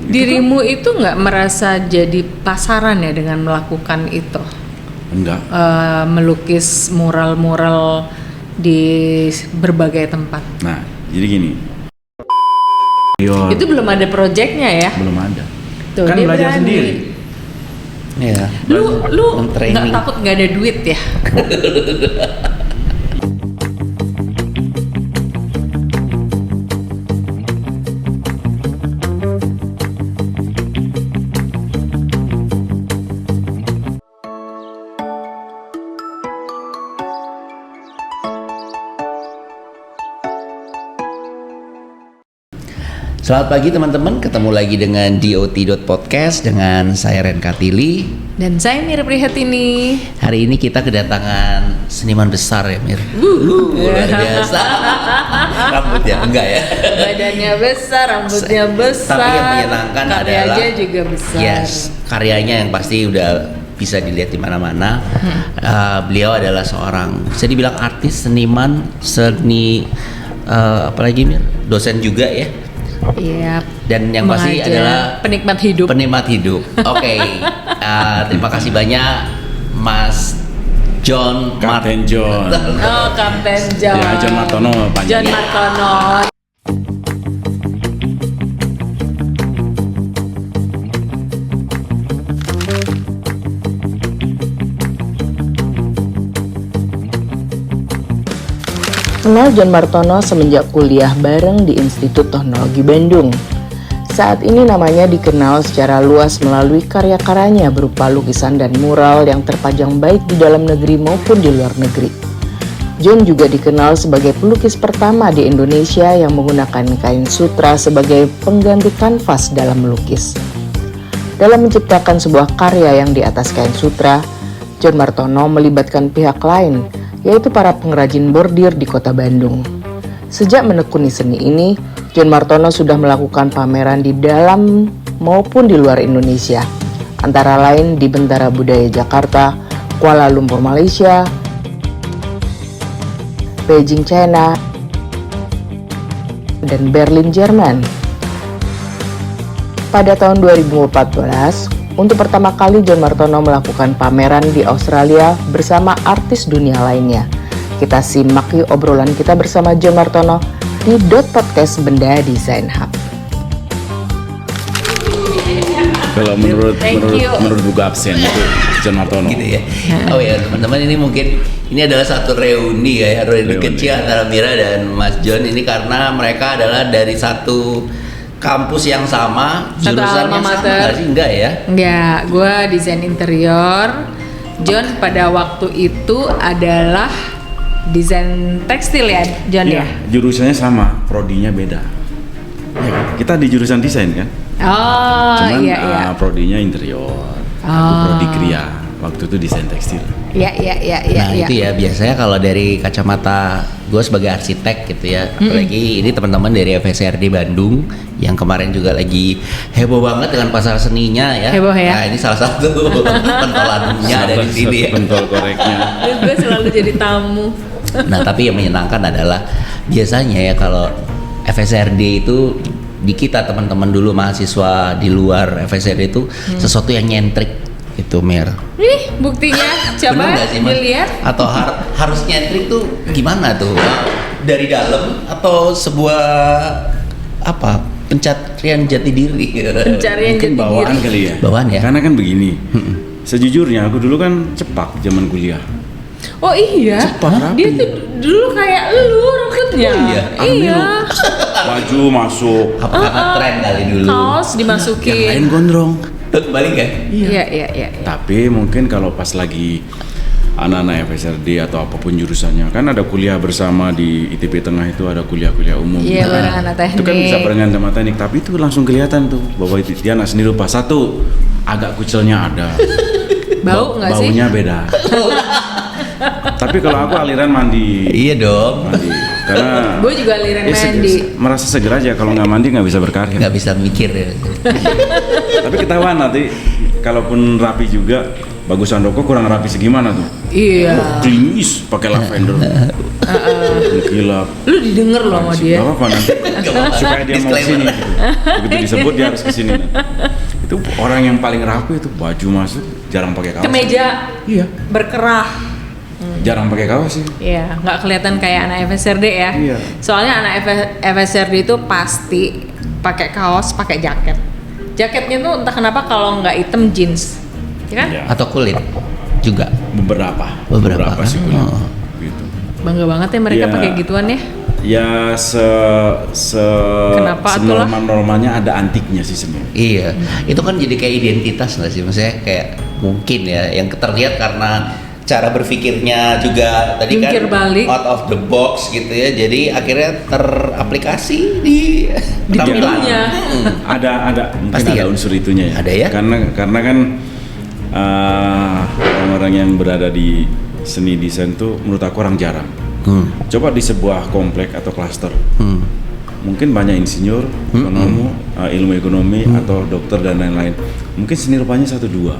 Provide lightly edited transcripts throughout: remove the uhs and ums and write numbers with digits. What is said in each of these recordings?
Dirimu itu nggak merasa jadi pasaran ya dengan melakukan itu? Enggak. Melukis mural-mural di berbagai tempat. Nah, jadi gini. Itu belum ada proyeknya ya? Belum ada. Tuh, Kan dia belajar berani. sendiri. Iya. Lu Men-training. nggak takut nggak ada duit ya? Selamat pagi teman-teman, ketemu lagi dengan DOT.podcast dengan saya Ren Katili. Dan saya Mir Prihatini. Hari ini kita kedatangan seniman besar ya Mir. Luar biasa. Rambutnya enggak ya? Badannya besar, rambutnya besar. Tapi yang menyenangkan adalah karyanya juga besar. Yes, karyanya yang pasti udah bisa dilihat di mana-mana. Beliau adalah seorang, bisa dibilang artis, seniman, seni, apalagi Mir, dosen juga ya. Iya. Dan yang pasti mengajar, adalah penikmat hidup. Oke. Terima kasih banyak Mas John Kapten John. Oh, Kapten John. Ya, John Martono John panjangnya. Martono. Kenal John Martono semenjak kuliah bareng di Institut Teknologi Bandung. Saat ini namanya dikenal secara luas melalui karya-karyanya berupa lukisan dan mural yang terpajang baik di dalam negeri maupun di luar negeri. John juga dikenal sebagai pelukis pertama di Indonesia yang menggunakan kain sutra sebagai pengganti kanvas dalam melukis. Dalam menciptakan sebuah karya yang di atas kain sutra, John Martono melibatkan pihak lain, yaitu para pengrajin bordir di kota Bandung. Sejak menekuni seni ini, John Martono sudah melakukan pameran di dalam maupun di luar Indonesia, antara lain di Bentara Budaya Jakarta, Kuala Lumpur Malaysia, Beijing China, dan Berlin Jerman. Pada tahun 2014, untuk pertama kali John Martono melakukan pameran di Australia bersama artis dunia lainnya. Kita simak yuk obrolan kita bersama John Martono di Podcast Benda Design Hub. Kalau menurut buku absen itu John Martono. gitu ya. Oh ya teman-teman, ini mungkin ini adalah satu reuni ya, reuni kecil antara Mira dan Mas John ini karena mereka adalah dari satu kampus yang sama, Satu jurusannya alma sama mater. nggak sih? Enggak ya? Enggak, gue desain interior. John pada waktu itu adalah desain tekstil ya, John Iya, ya? jurusannya sama, prodinya beda. Ya kan? Kita di jurusan desain kan? Oh, Cuman iya. prodinya interior. Aku prodi Kria. Waktu itu desain tekstil. Iya. Nah itu ya biasanya kalau dari kacamata gue sebagai arsitek gitu ya, apalagi ini teman-teman dari FSRD Bandung yang kemarin juga lagi heboh banget dengan pasar seninya ya. Heboh ya? Nah ini salah satu pentolannya ada di sini ya. Pentol koreknya. Gue selalu jadi tamu. Nah tapi yang menyenangkan adalah biasanya ya kalau FSRD itu di kita teman-teman dulu mahasiswa di luar FSRD itu sesuatu yang nyentrik itu Mer. Nih buktinya, Bener coba nggak sih, Mas? dilihat. Atau harus nyentrik tuh gimana tuh? Dari dalam atau sebuah apa? Pencarian jati diri. Pencarian Mungkin jati bawaan diri. kali ya. Bawaan ya? Karena kan begini. Sejujurnya aku dulu kan cepak zaman kuliah. Oh iya, Cepat, rapi. dia tuh dulu kayak lu rambutnya. Oh iya? Iya. Baju masuk. Apa karena tren kali dulu? Kaos Yang dimasukin. lain gondrong. Balik kan? Iya. Tapi mungkin kalau pas lagi anak-anak FSRD atau apapun jurusannya, kan ada kuliah bersama di ITB Tengah itu ada kuliah-kuliah umum. Iya, gitu kan. bareng anak teknik. Itu kan bisa barengan sama teknik, tapi itu langsung kelihatan tuh bahwa itu dia anak seni rupa. Satu, agak kucelnya ada. Bau nggak sih? Baunya beda. Tapi kalau aku aliran mandi. Iya dong. Mandi. Karena Gue juga aliran ya, mandi. merasa seger aja, kalau nggak mandi nggak bisa berkarya. Nggak bisa mikir ya. Tapi ketahuan nanti, kalaupun rapi juga bagusan rokok kurang rapi segimana tuh. Iya. Klinis pakai lavender. Gila. Lu didengar loh sama dia. Gak apa-apa nanti supaya dia mau kesini gitu. Begitu disebut dia harus kesini. Itu orang yang paling rapi itu baju masuk jarang pakai kaos. Kemeja Iya. berkerah. Jarang pakai kaos sih. Iya, nggak kelihatan kayak anak FSRD ya. Iya. Soalnya anak FSRD itu pasti pakai kaos, pakai jaket. Jaketnya tuh entah kenapa kalau nggak hitam jeans, ya kan? Iya. Atau kulit juga. Beberapa kan? sih kulit. Oh. Gitu. Bangga banget ya mereka Iya. pakai gituan ya. Ya Kenapa itulah? senormal-normalnya ada antiknya sih sebenarnya. Iya, itu kan jadi kayak identitas nggak sih? Maksudnya kayak mungkin ya yang terlihat karena cara berpikirnya juga tadi Jungkir kan balik. out of the box gitu ya. Jadi akhirnya teraplikasi di penampilan. tubuhnya. Ada mungkin Pasti ada ya? unsur itunya ya. Ada ya? Karena kan orang-orang yang berada di seni desain tuh menurut aku orang jarang. Coba di sebuah komplek atau klaster, mungkin banyak insinyur, ekonomi, ilmu ekonomi atau dokter dan lain-lain. Mungkin seni rupanya 1-2.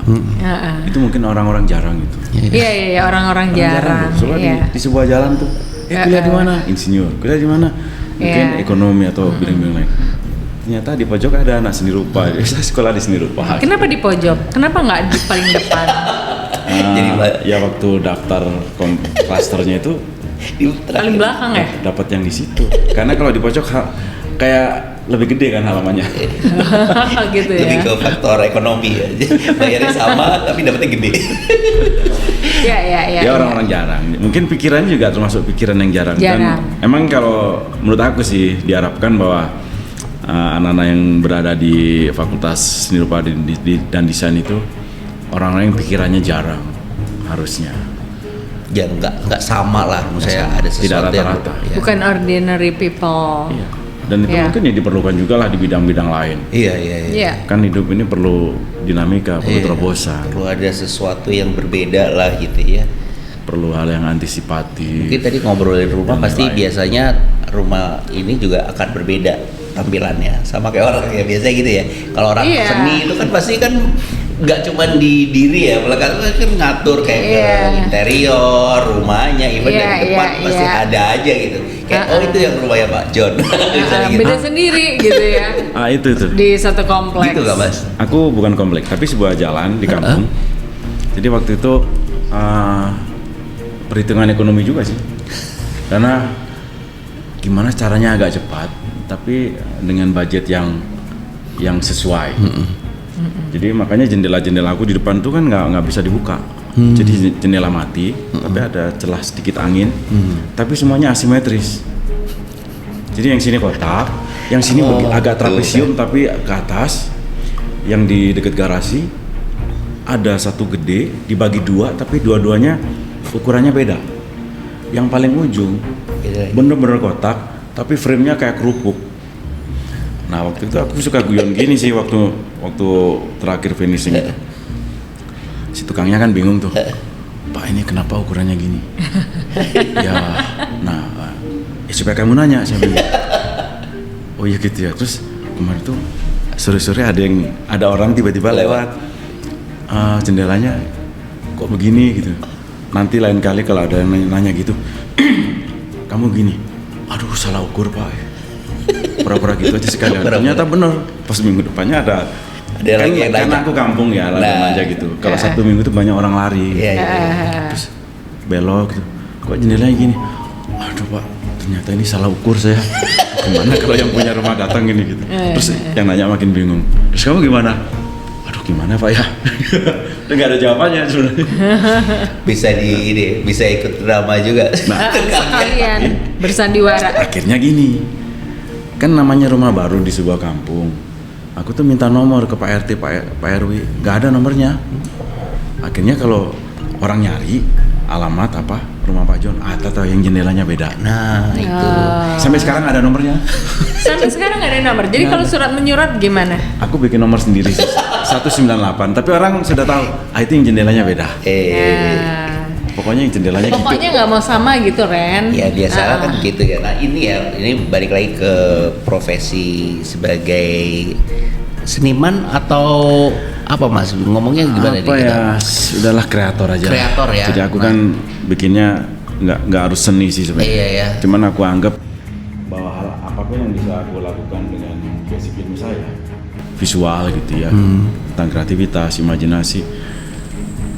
Itu mungkin orang-orang jarang gitu. Iya, orang-orang jarang. tuh. Soalnya Iya. di sebuah jalan tuh, kuliah di mana? Insinyur. Kuliah di mana? Mungkin Iya. ekonomi atau bidang-bidang lain. Ternyata di pojok ada anak seni rupa. Saya sekolah di seni rupa. Kenapa di pojok? Kenapa nggak di paling depan? Jadi, Ya waktu daftar klasternya itu Paling belakang ya? dapat yang di situ. Karena kalau di pojok kayak lebih gede kan halamannya. Gitu ya. Lebih ke faktor ekonomi ya. Bayarnya sama tapi dapatnya gede. Iya. Ya orang-orang jarang. Mungkin pikirannya juga termasuk pikiran yang jarang. Jarang. Dan emang kalau menurut aku sih diharapkan bahwa anak-anak yang berada di Fakultas Seni Rupa dan Desain itu orang-orang yang pikirannya jarang harusnya. Ya nggak sama lah, maksudnya ada Tidak sesuatu yang rata-rata. ya. Bukan ordinary people. Iya. Dan itu Iya. mungkin ya diperlukan juga lah di bidang-bidang lain. Iya. Iya. Kan hidup ini perlu dinamika, perlu Iya. terobosan, Perlu ada sesuatu yang berbeda lah gitu ya. perlu hal yang antisipatif. Mungkin tadi ngobrolin rumah Dan pasti lain-lain. biasanya rumah ini juga akan berbeda tampilannya sama kayak orang ya biasa gitu ya. Kalau orang Iya. seni itu kan pasti kan nggak cuma di diri ya, melekat kan ngatur kayak ke Iya. interior rumahnya, even Iya, dari depan iya, pasti iya. ada aja gitu. Kayak oh itu yang rumahnya Pak John. Misalnya gitu. Beda sendiri gitu ya. Itu. Di satu kompleks. Gitu nggak Mas? Aku bukan komplek, tapi sebuah jalan di kampung. Jadi waktu itu perhitungan ekonomi juga sih. Karena gimana caranya agak cepat, tapi dengan budget yang sesuai. Jadi makanya jendela-jendela aku di depan tuh kan nggak bisa dibuka. Jadi jendela mati, tapi ada celah sedikit angin, tapi semuanya asimetris. Jadi yang sini kotak, yang sini agak trapesium tapi ke atas, yang di dekat garasi ada satu gede dibagi dua, tapi dua-duanya ukurannya beda. Yang paling ujung Beda. bener-bener kotak, tapi framenya kayak kerupuk. Nah waktu itu aku suka guyon gini sih waktu terakhir finishing itu. Si tukangnya kan bingung tuh, Pak ini kenapa ukurannya gini? Ya supaya kamu nanya, saya bilang. Oh iya gitu ya. Terus kemarin tuh sore-sore ada orang tiba-tiba lewat jendelanya, kok begini gitu. Nanti lain kali kalau ada yang nanya gitu, kamu gini, aduh salah ukur Pak. Pura-pura gitu aja sekalian. Ternyata bener. Pas minggu depannya ada kan, lagi yang karena nanya. aku kampung ya, lalu aja gitu. Kalau Sabtu Minggu tuh banyak orang lari. Iya. Terus belok gitu. Kok jendelanya gini? Aduh Pak, ternyata ini salah ukur saya. Gimana kalau yang punya rumah datang gini gitu. Terus yang nanya makin bingung. Terus kamu gimana? Aduh gimana Pak ya? Udah gak ada jawabannya sebenarnya. Bisa ikut drama juga. Sekalian bersandiwara. Akhirnya gini, kan namanya rumah baru di sebuah kampung. Aku tuh minta nomor ke Pak RT, Pak RW, gak ada nomornya. Akhirnya kalau orang nyari alamat apa rumah Pak John, atau yang jendelanya beda. Nah itu. Sampai sekarang ada nomornya. Sampai sekarang nggak ada nomor. Jadi kalau surat menyurat gimana? Aku bikin nomor sendiri sih, 198. Tapi orang sudah tahu, itu yang jendelanya beda. Pokoknya yang jendelanya gitu. Pokoknya nggak mau sama gitu, Ren. Ya biasa kan gitu ya. Nah ini balik lagi ke profesi sebagai seniman atau Apa Mas? Ngomongnya gimana Apa nih kita? ya, sudahlah kreator aja. Kreator ya. Jadi aku kan bikinnya nggak harus seni sih sebenarnya. Iya, iya. Cuman aku anggap bahwa hal apapun yang bisa aku lakukan dengan basic ilmu saya, visual gitu ya, tentang kreativitas, imajinasi,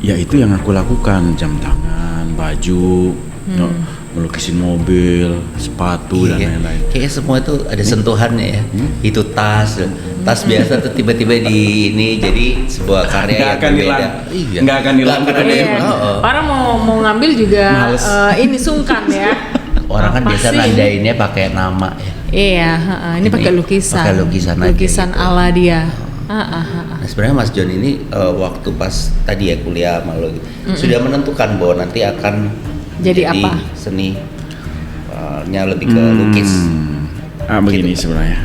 ya itu yang aku lakukan. Jam tangan, baju, melukisin mobil, sepatu dan lain-lain. Kayaknya semua itu ada sentuhannya ya. Itu tas biasa tuh tiba-tiba di ini jadi sebuah karya Nggak yang akan berbeda. hilang. Iya. Nggak akan hilang. Nggak akan Iya. hilang. Oh. Orang mau ngambil juga Males. ini sungkan ya. Orang kan Apa biasa sih? nandainnya pakai nama ya. Iya, ini pakai lukisan. Pakai lukisan aja Lukisan gitu. ala dia. Nah sebenarnya Mas John ini waktu pas tadi ya kuliah sama lo sudah menentukan bahwa nanti akan Jadi apa? seni nya lebih ke lukis. Begini sebenarnya.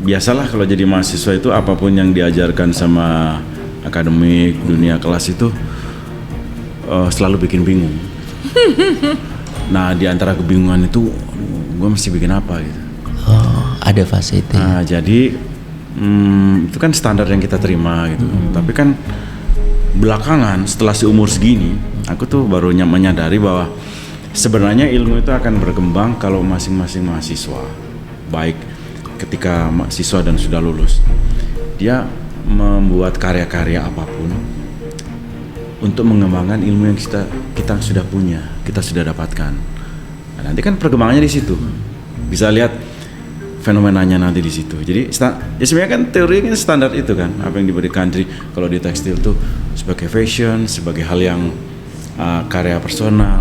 Biasalah kalau jadi mahasiswa itu apapun yang diajarkan sama akademik, dunia kelas itu selalu bikin bingung. Nah di antara kebingungan itu gue mesti bikin apa gitu. Oh, ada fase itu. Nah jadi itu kan standar yang kita terima gitu. Tapi kan belakangan setelah seumur segini, aku tuh baru menyadari bahwa sebenarnya ilmu itu akan berkembang kalau masing-masing mahasiswa, baik ketika mahasiswa dan sudah lulus, dia membuat karya-karya apapun untuk mengembangkan ilmu yang kita sudah punya, kita sudah dapatkan. Nah, nanti kan perkembangannya di situ. Bisa lihat fenomenanya nanti di situ. Jadi ya sebenarnya kan teorinya standar itu kan, apa yang diberikan. Jadi kalau di tekstil tuh sebagai fashion, sebagai hal yang karya personal,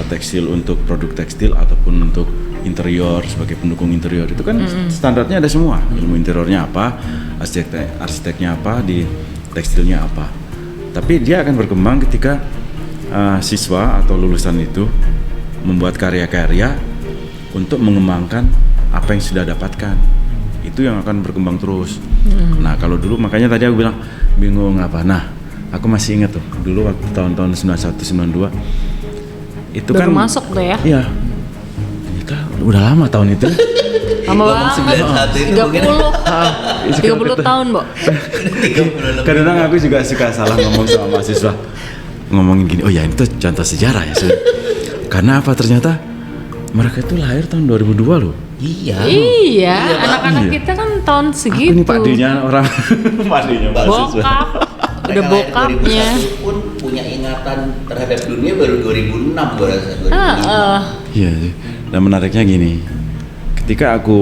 tekstil untuk produk tekstil ataupun untuk interior sebagai pendukung interior itu kan standarnya ada semua. Ilmu interiornya apa, arsiteknya apa, di tekstilnya apa. Tapi dia akan berkembang ketika siswa atau lulusan itu membuat karya-karya untuk mengembangkan apa yang sudah dapatkan. Itu yang akan berkembang terus. Nah kalau dulu makanya tadi aku bilang bingung apa. Nah aku masih ingat tuh dulu waktu tahun-tahun 91, 92 itu Baru kan masuk tuh ya? Iya. Kita udah lama tahun itu. Lama banget. 91 itu mungkin 30 tahun, Bo. Kadang aku juga suka salah ngomong sama mahasiswa. Ngomongin gini, oh ya itu contoh sejarah ya. Karena apa ternyata mereka itu lahir tahun 2002 loh. Iya. Iya, anak-anak Iya. kita kan tahun segitu. Aku nih pakdinya orang pakdinya mahasiswa. Bokap. Udah Mereka lahir bokapnya. 2001 pun punya ingatan terhadap dunia baru 2006 gua rasa. 2005. Iya sih. Dan menariknya gini, ketika aku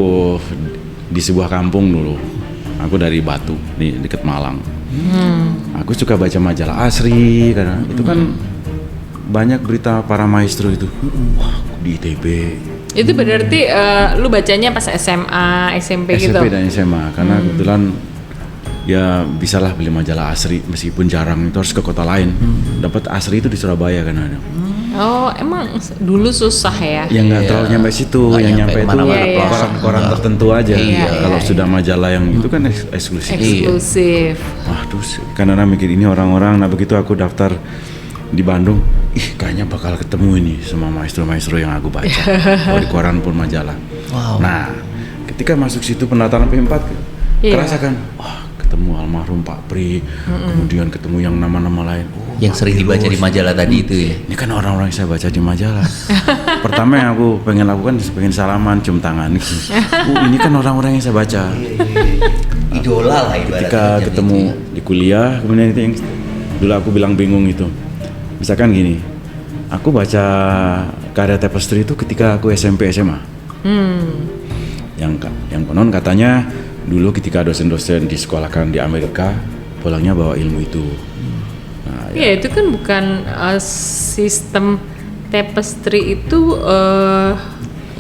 di sebuah kampung dulu, aku dari Batu, di dekat Malang. Aku suka baca majalah Asri karena itu kan banyak berita para maestro itu. Wah, di ITB. Itu berarti lu bacanya pas SMA, SMP gitu. SMP dan SMA karena kebetulan ya bisalah beli majalah Asri meskipun jarang itu harus ke kota lain. Dapat Asri itu di Surabaya kan ada. Oh, emang dulu susah ya? Yang nggak terlalu nyampe situ, Nggak yang nyampe nyampe itu kemana-mana, Iya, iya. koran-koran tertentu aja. Iya, Kalau iya, sudah majalah yang itu kan eksklusif. Eksklusif. Wah, terus karena mikir ini orang-orang, nah begitu aku daftar di Bandung, kayaknya bakal ketemu ini sama maestro-maestro yang aku baca. Kalau di koran pun majalah. Wow. Nah, ketika masuk situ pendaftaran P4, Iya. kerasa kan, wah ketemu almarhum Pak Pri, kemudian ketemu yang nama-nama lain. Oh, Yang sering dibaca di majalah tadi itu ya. ini kan orang-orang yang saya baca di majalah. Pertama yang aku pengen lakukan, pengen salaman, cium tangan. Ini kan orang-orang yang saya baca. Idola lah ibaratnya. Ketika zaman ketemu itu ya. di kuliah, kemudian itu yang dulu aku bilang bingung itu. Misalkan gini, aku baca karya tapestry itu ketika aku SMP SMA. Yang konon katanya dulu ketika dosen-dosen disekolahkan di Amerika, pulangnya bawa ilmu itu. Nah, Iya, itu kan bukan sistem tapestry itu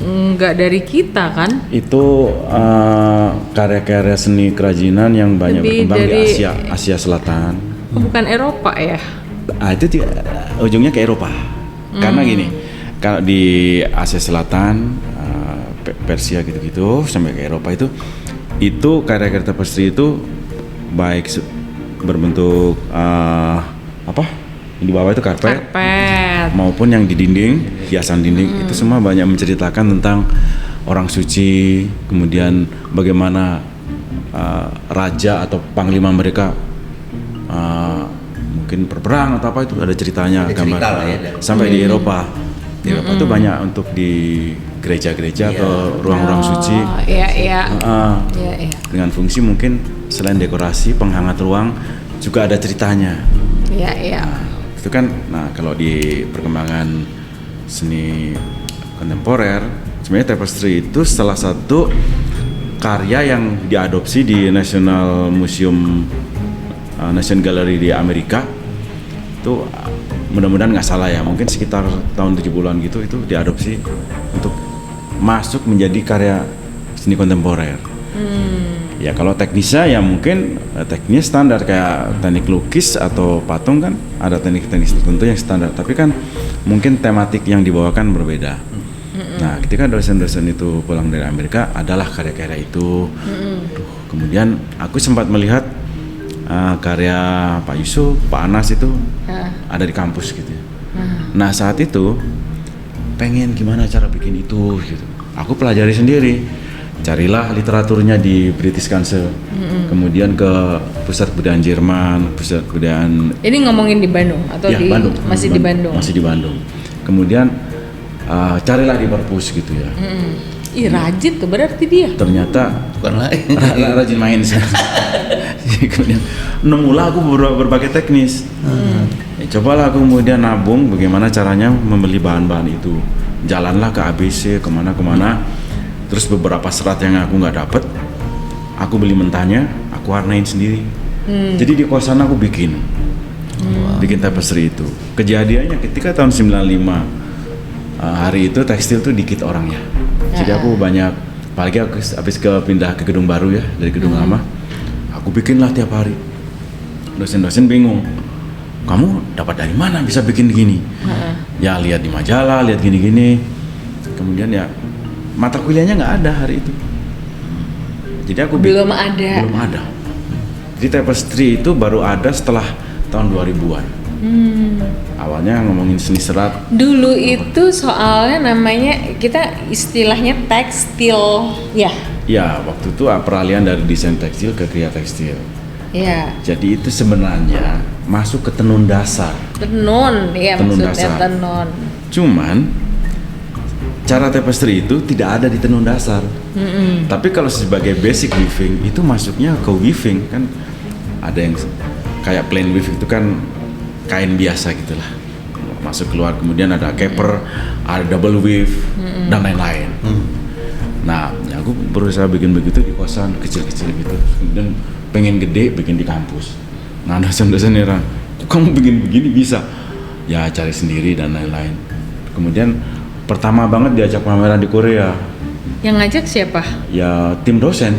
nggak dari kita kan? itu karya-karya seni kerajinan yang banyak Lebih berkembang dari- di Asia Selatan. Bukan Eropa ya? Itu ujungnya ke Eropa. Karena gini, kalau di Asia Selatan, Persia gitu-gitu sampai ke Eropa itu karya-karya tapestry itu baik berbentuk apa? Yang di bawah itu karpet maupun yang di dinding, hiasan dinding itu semua banyak menceritakan tentang orang suci, kemudian bagaimana raja atau panglima mereka mungkin perperang atau apa itu ada ceritanya, Ada gambar cerita lah ya, sampai di Eropa. Di Eropa itu banyak untuk di gereja-gereja atau ruang-ruang suci. Iya. Dengan fungsi mungkin selain dekorasi, penghangat ruang juga ada ceritanya. Iya. Itu kan, nah kalau di perkembangan seni kontemporer, sebenarnya tapestry itu salah satu karya yang diadopsi di National Museum, National Gallery di Amerika. Itu mudah-mudahan nggak salah ya, mungkin sekitar tahun 70-an gitu itu diadopsi untuk masuk menjadi karya seni kontemporer. Ya kalau teknisnya ya mungkin teknisnya standar kayak teknik lukis atau patung kan ada teknik-teknik tertentu yang standar, tapi kan mungkin tematik yang dibawakan berbeda. Nah ketika dosen-dosen itu pulang dari Amerika adalah karya-karya itu. Kemudian aku sempat melihat karya Pak Yusuf, Pak Anas itu ada di kampus gitu. Nah saat itu pengen gimana cara bikin itu gitu. Aku pelajari sendiri, carilah literaturnya di British Council, kemudian ke pusat kebudayaan Jerman, pusat kebudayaan. Ini ngomongin di Bandung atau Ya, di Bandung. masih di Bandung? Masih di Bandung. Kemudian carilah di Perpus gitu ya. Ih rajin tuh berarti dia. Ternyata Bukan lain. rajin main sih. Kemudian nemulah aku berbagai teknis. Ya, cobalah aku kemudian nabung bagaimana caranya membeli bahan-bahan itu. Jalanlah ke ABC kemana-kemana. Terus beberapa serat yang aku nggak dapet, aku beli mentahnya, aku warnain sendiri. Jadi di kosan aku bikin tapestry itu. Kejadiannya ketika tahun 95 hari itu tekstil tuh dikit orangnya. Jadi aku banyak, apalagi aku habis pindah ke gedung baru ya dari gedung lama, aku bikinlah tiap hari. Dosen-dosen bingung, kamu dapat dari mana bisa bikin gini? Ya lihat di majalah, lihat gini-gini. Kemudian ya mata kuliahnya nggak ada hari itu. Jadi aku Belum ada. Belum ada. Jadi tapestry itu baru ada setelah tahun 2000-an. Awalnya ngomongin seni serat. Dulu itu soalnya namanya kita istilahnya tekstil, ya. Ya, waktu itu peralihan dari desain tekstil ke kriya tekstil. Ya, Jadi itu sebenarnya masuk ke tenun dasar. tenun, ya Tenun maksudnya dasar. tenun. Cuman cara tapestry itu tidak ada di tenun dasar. Tapi kalau sebagai basic weaving itu masuknya ke weaving kan, ada yang kayak plain weave itu kan kain biasa gitulah, masuk keluar, kemudian ada caper, ada double weave dan lain-lain. Nah, ya aku berusaha bikin begitu di kosan kecil-kecil gitu. Kemudian pengen gede bikin di kampus. Nah, dosen-dosen heran, kok kamu bikin begini bisa? Ya cari sendiri dan lain-lain. Kemudian pertama banget diajak pameran di Korea. Yang ngajak siapa? Ya tim dosen.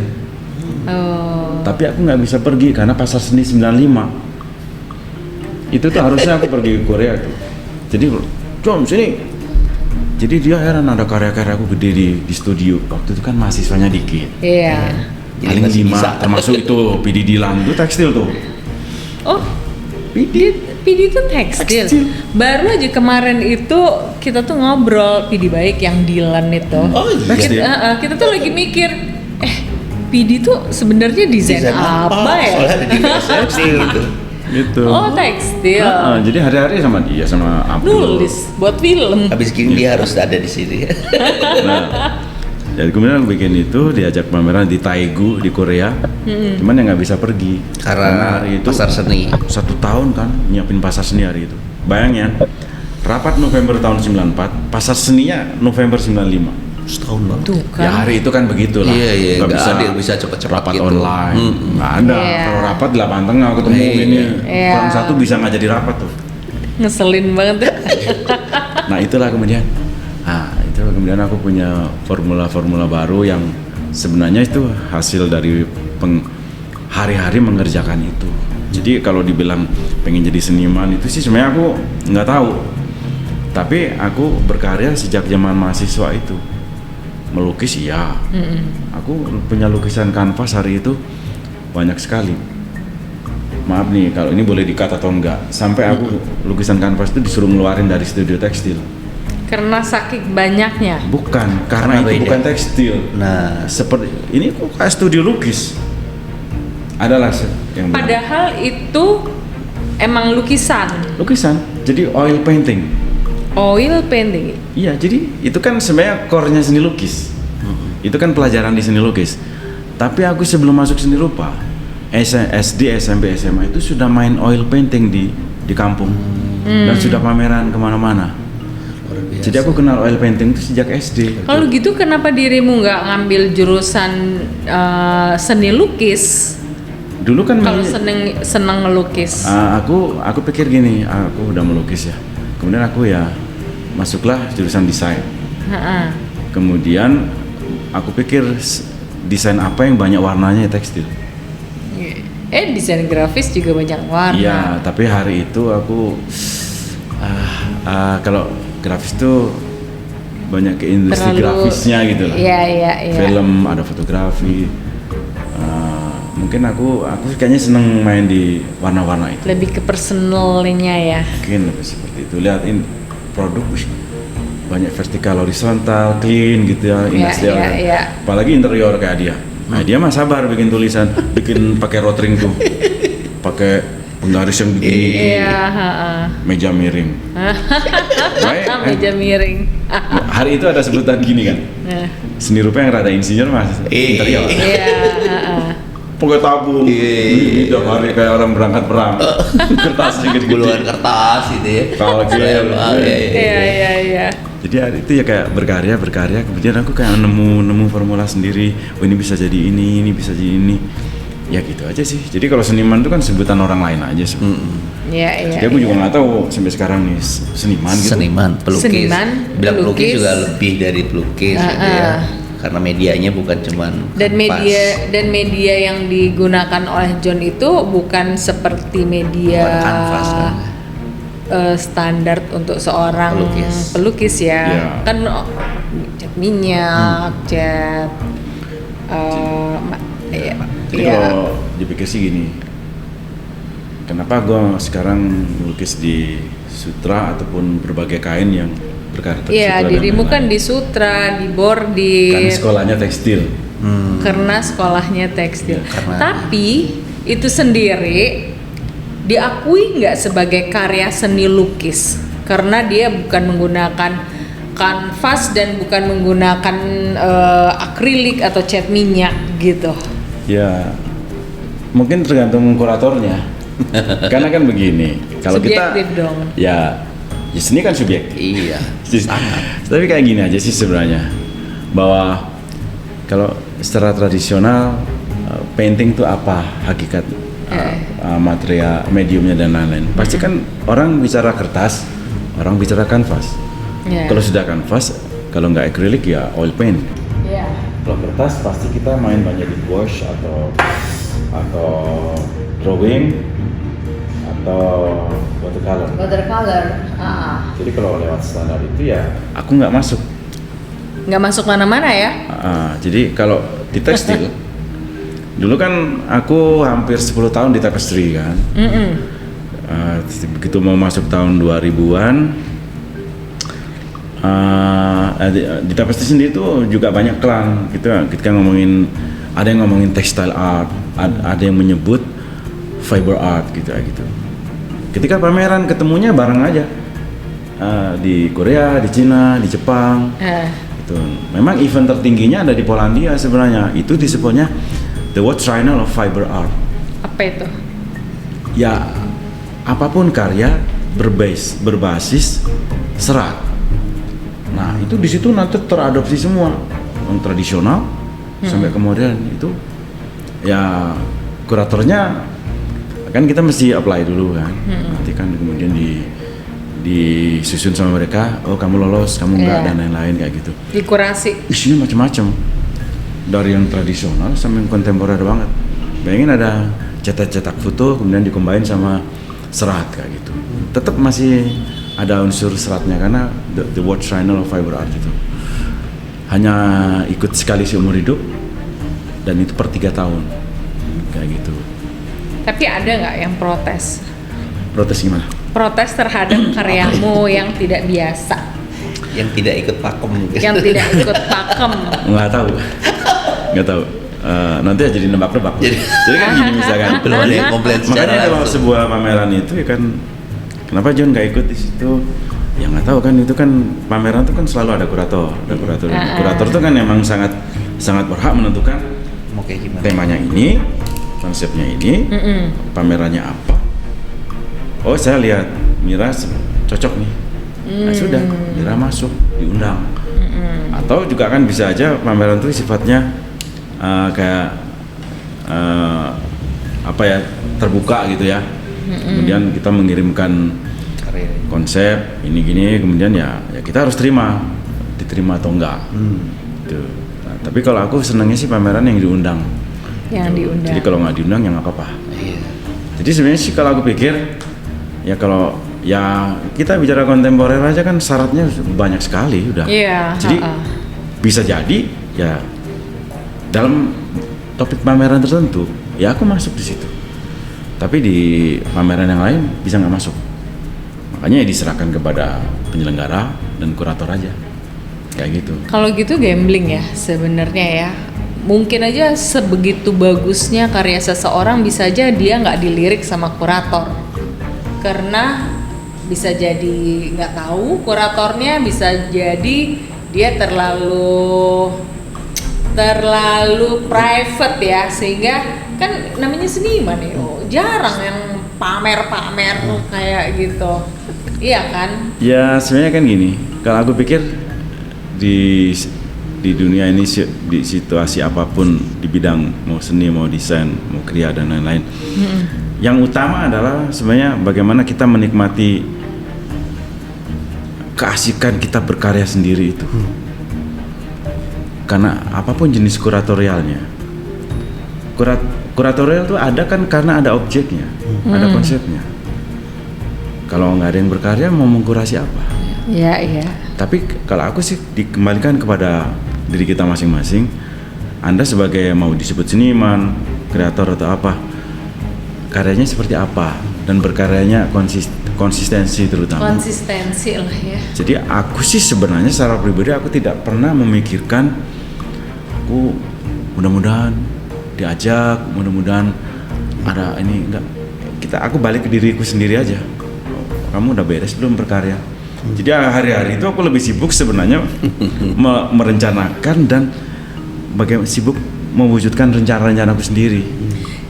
Oh, Tapi aku nggak bisa pergi karena pasar seni 95. Itu tuh harusnya aku pergi ke Korea tuh. Jadi, John sini. Jadi dia heran ada karya-karya aku gede di studio. Waktu itu kan mahasiswanya dikit. iya. Paling masih 5, bisa. termasuk itu PDD Lang itu tekstil tuh. Oh, PD itu tekstil. Baru aja kemarin itu kita tuh ngobrol PD baik yang Dilan itu. Oh iya. Tekstil. Kita tuh lagi mikir, PD tuh sebenarnya desain apa ya? Soalnya ada di resepsi gitu. Gitu. Oh tekstil. Jadi hari-hari sama dia sama Abdul. Nulis buat film. Habis gini dia harus ada di sini. Nah, jadi kemudian aku bikin itu diajak pameran di Taegu di Korea. Cuman ya nggak bisa pergi Karena hari itu pasar seni. 1 tahun kan nyiapin pasar seni hari itu. Bayangin, rapat November tahun 94, pasar seninya November 95. Setahun banget. Tuh kan. Ya hari itu kan begitulah. Iya, Nggak nggak ada yang bisa cepet-cepet rapat gitu. online, nggak ada. Iya. Kalau rapat 8 tengah ketemu Iya. gini, Iya. kurang satu bisa nggak jadi rapat tuh. Ngeselin banget tuh. Nah itulah kemudian, itu kemudian aku punya formula-formula baru yang sebenarnya itu hasil dari hari-hari mengerjakan itu. Jadi kalau dibilang pengen jadi seniman itu sih sebenarnya aku nggak tahu. Tapi aku berkarya sejak zaman mahasiswa itu. Melukis iya. Aku punya lukisan kanvas hari itu banyak sekali. Maaf nih kalau ini boleh di-cut atau enggak. Sampai aku lukisan kanvas itu disuruh ngeluarin dari studio tekstil. Karena saking banyaknya. Bukan, Karena karena itu beda. bukan tekstil. Nah, Seperti ini kok kayak studio lukis. Adalah yang Padahal itu emang lukisan, jadi oil painting. oil painting. Iya, jadi itu kan sebenarnya core-nya seni lukis. Itu kan pelajaran di seni lukis. Tapi aku sebelum masuk seni rupa, SD, SMP, SMA itu sudah main oil painting di kampung dan sudah pameran kemana-mana. Jadi aku kenal oil painting itu sejak SD. Kalau gitu kenapa dirimu nggak ngambil jurusan seni lukis? Dulu kan Kalau seneng ngelukis. aku pikir gini, aku udah melukis ya. Kemudian aku ya masuklah jurusan desain. Kemudian aku pikir desain apa yang banyak warnanya ya tekstil. Desain grafis juga banyak warna. Iya, tapi hari itu aku kalau grafis tuh banyak ke industri grafisnya gitu lah. Iya. Film, ada fotografi. Mungkin aku kayaknya seneng main di warna-warna itu. Lebih ke personalnya ya. Mungkin lebih seperti itu. Lihatin produk banyak vertikal, horizontal, clean gitu ya, industrial. Iya. Apalagi interior kayak dia. Nah, dia mah sabar bikin tulisan, bikin pakai rotring tuh. Pakai penggaris yang begini. Iya, Meja miring. meja miring. Hari itu ada sebutan gini kan. Seni rupa yang rada insinyur mas. Interior. Iya, Pakai tabung. Tiap hari kayak orang berangkat perang. Kertasnya gede-gede. Puluhan kertas gitu ya. Kalkir. Iya. Jadi hari itu ya kayak berkarya, kemudian aku kayak nemu formula sendiri. Oh ini bisa jadi ini bisa jadi ini. Ya gitu aja sih. Jadi kalau seniman itu kan sebutan orang lain aja sih. Iya. Jadi aku juga nggak tahu sampai sekarang nih seniman gitu. Seniman, pelukis. Bilang pelukis pelukis juga lebih dari pelukis gitu ya. Karena medianya bukan cuman Dan kanvas. media yang digunakan oleh John itu bukan seperti media Bukan kanvas, kan? Standar untuk seorang pelukis ya. Iya. Kan cat minyak, cat Jadi kalau dipikir sih gini, kenapa gue sekarang melukis di sutra ataupun berbagai kain yang berkarakter Iya, sutra dan dirimu lain-lain? kan di sutra, di bordir. Kan sekolahnya tekstil. Karena sekolahnya tekstil. Ya, karena- Tapi itu sendiri diakui nggak sebagai karya seni lukis karena dia bukan menggunakan kanvas dan bukan menggunakan akrilik atau cat minyak gitu. Ya, mungkin tergantung kuratornya. Karena kan begini, kalau kita Subjektif dong. ya seni kan subjektif. Iya. Tapi kayak gini aja sih sebenarnya, bahwa kalau secara tradisional painting itu apa hakikat material, mediumnya dan lain-lain. Pasti kan orang bicara kertas, orang bicara kanvas. Kalau sudah kanvas, kalau nggak akrilik ya oil paint. Kalau kertas pasti kita main banyak di gouache atau drawing atau watercolor. Watercolor. Jadi kalau lewat standar itu ya aku nggak masuk. Nggak masuk mana-mana ya? Jadi kalau di tekstil dulu kan aku hampir 10 tahun di tapestry kan. Begitu mau masuk tahun 2000-an di tapestry sendiri itu juga banyak kelang gitu. Kita ngomongin, ada yang ngomongin textile art, ada yang menyebut fiber art gitu. Ketika pameran ketemunya bareng aja di Korea, di Cina, di Jepang. Itu memang event tertingginya ada di Polandia sebenarnya. Itu disebutnya the World Triennial of Fiber Art. Apa itu? Ya apapun karya berbasis serat. Nah itu di situ nanti teradopsi semua, yang tradisional sampai ke modern itu. Ya kuratornya kan kita mesti apply dulu kan. Nanti kan kemudian disusun sama mereka, oh kamu lolos, kamu enggak, dan lain-lain kayak gitu. Dikurasi. Isinya macam-macam, dari yang tradisional sampai yang kontemporer banget. Bayangin ada cetak-cetak foto kemudian dikombain sama serat kayak gitu. Tetap masih ada unsur seratnya karena the World Triennial of Fiber Art itu hanya ikut sekali seumur hidup dan itu per 3 tahun kayak gitu. Tapi ada nggak yang protes? Protes gimana? Protes terhadap karyamu yang tidak biasa, Yang tidak ikut pakem mungkin. yang tidak ikut pakem. Nggak tahu. nanti jadi nebak-nebak. Jadi kan gini misalkan. Belum ada yang komplain secara Makanya kalau langsung. sebuah pameran itu ya kan, kenapa John nggak ikut di situ? Ya nggak tahu kan, itu kan pameran itu kan selalu ada kurator. Kurator itu kan emang sangat berhak menentukan Mau kayak gimana? temanya ini, konsepnya ini, pamerannya apa. Oh saya lihat Mira cocok nih. Nah sudah, Mira masuk, diundang. Atau juga kan bisa aja pameran itu sifatnya kayak apa ya, terbuka gitu ya. Kemudian kita mengirimkan konsep ini gini, kemudian ya kita harus diterima atau enggak. Gitu. Nah, tapi kalau aku senangnya sih pameran yang diundang. Jadi kalau nggak diundang ya nggak apa-apa. Iya. Jadi sebenarnya sih kalau aku pikir ya kalau ya kita bicara kontemporer aja kan syaratnya banyak sekali udah. Iya. Jadi bisa jadi ya dalam topik pameran tertentu ya aku masuk di situ. Tapi di pameran yang lain bisa nggak masuk. Makanya ya diserahkan kepada penyelenggara dan kurator aja. Kayak gitu. Kalau gitu gambling ya sebenarnya ya. Mungkin aja sebegitu bagusnya karya seseorang bisa aja dia nggak dilirik sama kurator. Karena bisa jadi nggak tahu kuratornya, bisa jadi dia terlalu private ya, sehingga kan namanya seniman ya, jarang yang pamer-pamer kayak gitu. Iya kan? Ya sebenarnya kan gini, kalau aku pikir di dunia ini di situasi apapun di bidang mau seni, mau desain, mau kriya dan lain-lain, yang utama adalah sebenarnya bagaimana kita menikmati keasikan kita berkarya sendiri itu. Karena apapun jenis kuratorialnya, kuratorial itu ada kan karena ada objeknya, ada konsepnya. Kalau nggak ada yang berkarya mau mengkurasi apa? Iya. Tapi kalau aku sih dikembalikan kepada diri kita masing-masing. Anda sebagai mau disebut seniman, kreator atau apa, karyanya seperti apa dan berkaryanya konsistensi terutama. Konsistensi lah ya. Jadi aku sih sebenarnya secara pribadi aku tidak pernah memikirkan aku mudah-mudahan diajak, mudah-mudahan ada ini enggak. Aku balik ke diriku sendiri aja. Kamu udah beres belum berkarya? Jadi hari-hari itu aku lebih sibuk sebenarnya merencanakan dan bagaimana sibuk mewujudkan rencana-rencanaku sendiri.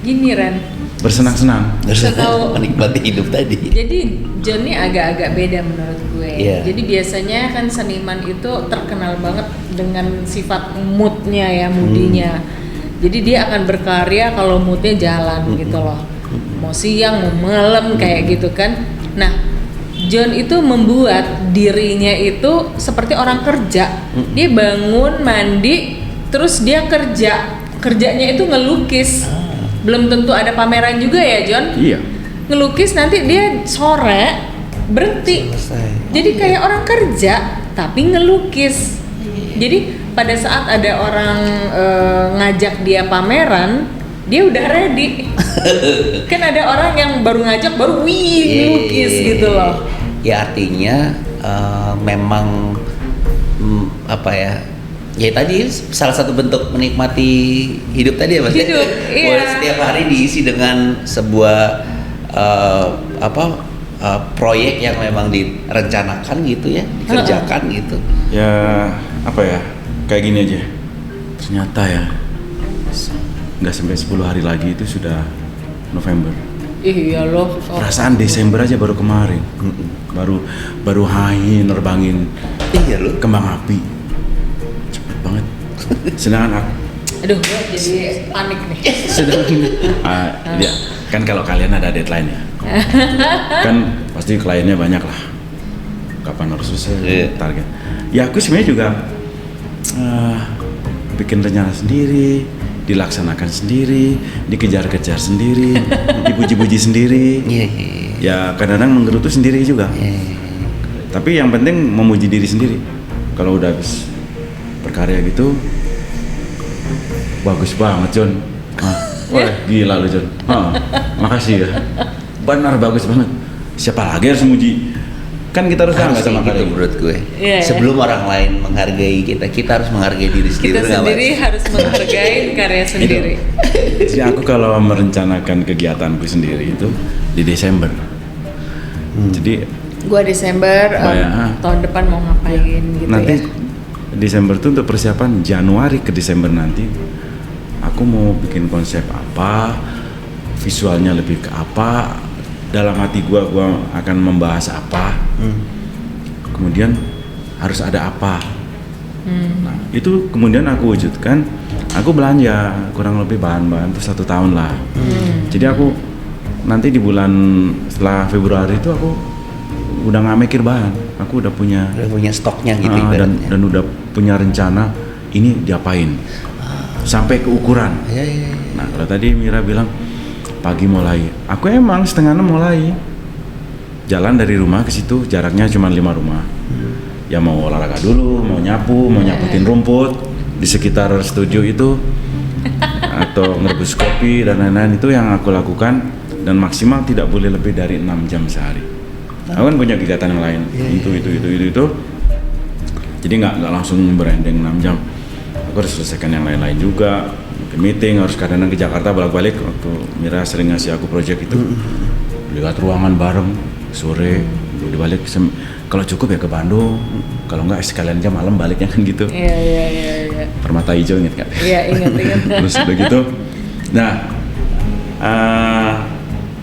Gini Ren, Bersenang-senang. Setahu- Menikmati hidup tadi. jadi John ini agak-agak beda menurut gue. Iya. Jadi biasanya kan seniman itu terkenal banget dengan sifat moodnya ya, moodinya. Jadi dia akan berkarya kalau moodnya jalan gitu loh. Mau siang, mau malam kayak gitu kan. Nah, John itu membuat dirinya itu seperti orang kerja. Dia bangun, mandi, terus dia kerja. Kerjanya itu ngelukis. Belum tentu ada pameran juga ya, John? Iya. Ngelukis nanti dia sore berhenti. Selesai. Jadi kayak orang kerja tapi ngelukis. Jadi pada saat ada orang ngajak dia pameran, dia udah ready. Kan ada orang yang baru ngajak baru ngelukis gitu loh. Ya artinya memang apa ya? Ya tadi salah satu bentuk menikmati hidup tadi ya Mas. Hidup, iya. Boleh setiap hari diisi dengan sebuah proyek yang memang direncanakan gitu ya, dikerjakan gitu. Ya apa ya, kayak gini aja. Ternyata ya nggak sampai 10 hari lagi itu sudah November. Iya loh. Perasaan Desember aja baru kemarin. Baru hai nerbangin Iya loh. kembang api. Cepet banget. Sedangkan aku Aduh, gue jadi panik nih. ya, kan kalau kalian ada deadline ya. Kan pasti kliennya banyak lah. Kapan harus selesai target. Ya aku sebenarnya juga bikin rencana sendiri, dilaksanakan sendiri, dikejar-kejar sendiri, dipuji-puji sendiri. Ya kadang-kadang menggerutu sendiri juga. Tapi yang penting memuji diri sendiri. Kalau udah habis berkarya gitu, bagus banget John. Wah gila lu John. Makasih ya. Benar bagus banget. Siapa lagi harus muji Kan kita harus bangga Harus sama kayak gitu karya. menurut gue. Iya, ya. Sebelum orang lain menghargai kita harus menghargai diri sendiri. Kita nggak, sendiri Mas? harus menghargai karya sendiri. Jadi aku kalau merencanakan kegiatanku sendiri itu di Desember. Jadi Gua Desember tahun depan mau ngapain gitu nanti ya. Desember itu untuk persiapan Januari ke Desember nanti. Aku mau bikin konsep apa, visualnya lebih ke apa, dalam hati gua akan membahas apa, kemudian harus ada apa. Nah itu kemudian aku wujudkan, aku belanja kurang lebih bahan-bahan tuh 1 tahun lah. Jadi aku nanti di bulan setelah Februari itu aku udah nggak mikir bahan, aku udah punya Udah punya stoknya gitu dan ibaratnya. udah punya rencana ini diapain sampai ke ukuran. Iya, iya, iya. Nah kalau tadi Mira bilang pagi mulai, aku emang 5:30 mulai jalan dari rumah ke situ, jaraknya cuma 5 rumah. Ya mau olahraga dulu, mau nyapu, mau nyaputin rumput di sekitar studio itu, atau ngerebus kopi dan lain-lain, itu yang aku lakukan, dan maksimal tidak boleh lebih dari 6 jam sehari. Aku kan punya kegiatan yang lain, itu. Jadi nggak langsung berending 6 jam. Aku harus selesaikan yang lain-lain juga. Mungkin meeting, harus kadang-kadang ke Jakarta bolak-balik. Waktu Mira sering ngasih aku proyek itu, lihat ruangan bareng sore, balik. Kalau cukup ya ke Bandung. Kalau nggak sekalian aja malam baliknya kan gitu. Iya. Permata Hijau inget kan? Iya, ingat. Terus udah gitu. Nah,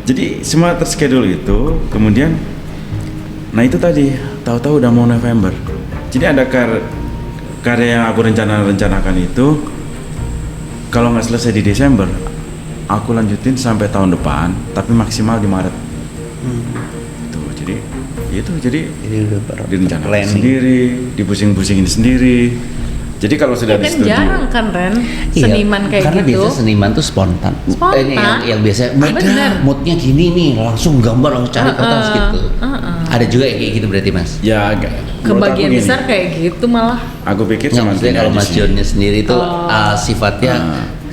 jadi semua terschedule itu, kemudian, nah itu tadi, tahu-tahu udah mau November. Jadi ada karya yang aku rencanakan itu, kalau nggak selesai di Desember, aku lanjutin sampai tahun depan, tapi maksimal di Maret. Tuh, jadi Ini udah direncanakan planning. sendiri, dipusing-pusingin sendiri. Jadi kalau sudah Ya di kan studio, jarang kan Ren, Iya, seniman kayak karena gitu. biasa seniman tuh spontan. Spontan. Ini yang biasa Bener. moodnya gini nih, langsung gambar, langsung cari kertas gitu. Ada juga yang kayak gitu berarti Mas? ya menurut aku Kebagian gini, besar kayak gitu malah. aku pikir Nggak, cuma maksudnya gini kalau aja Mas sih. Johnnya sendiri tuh sifatnya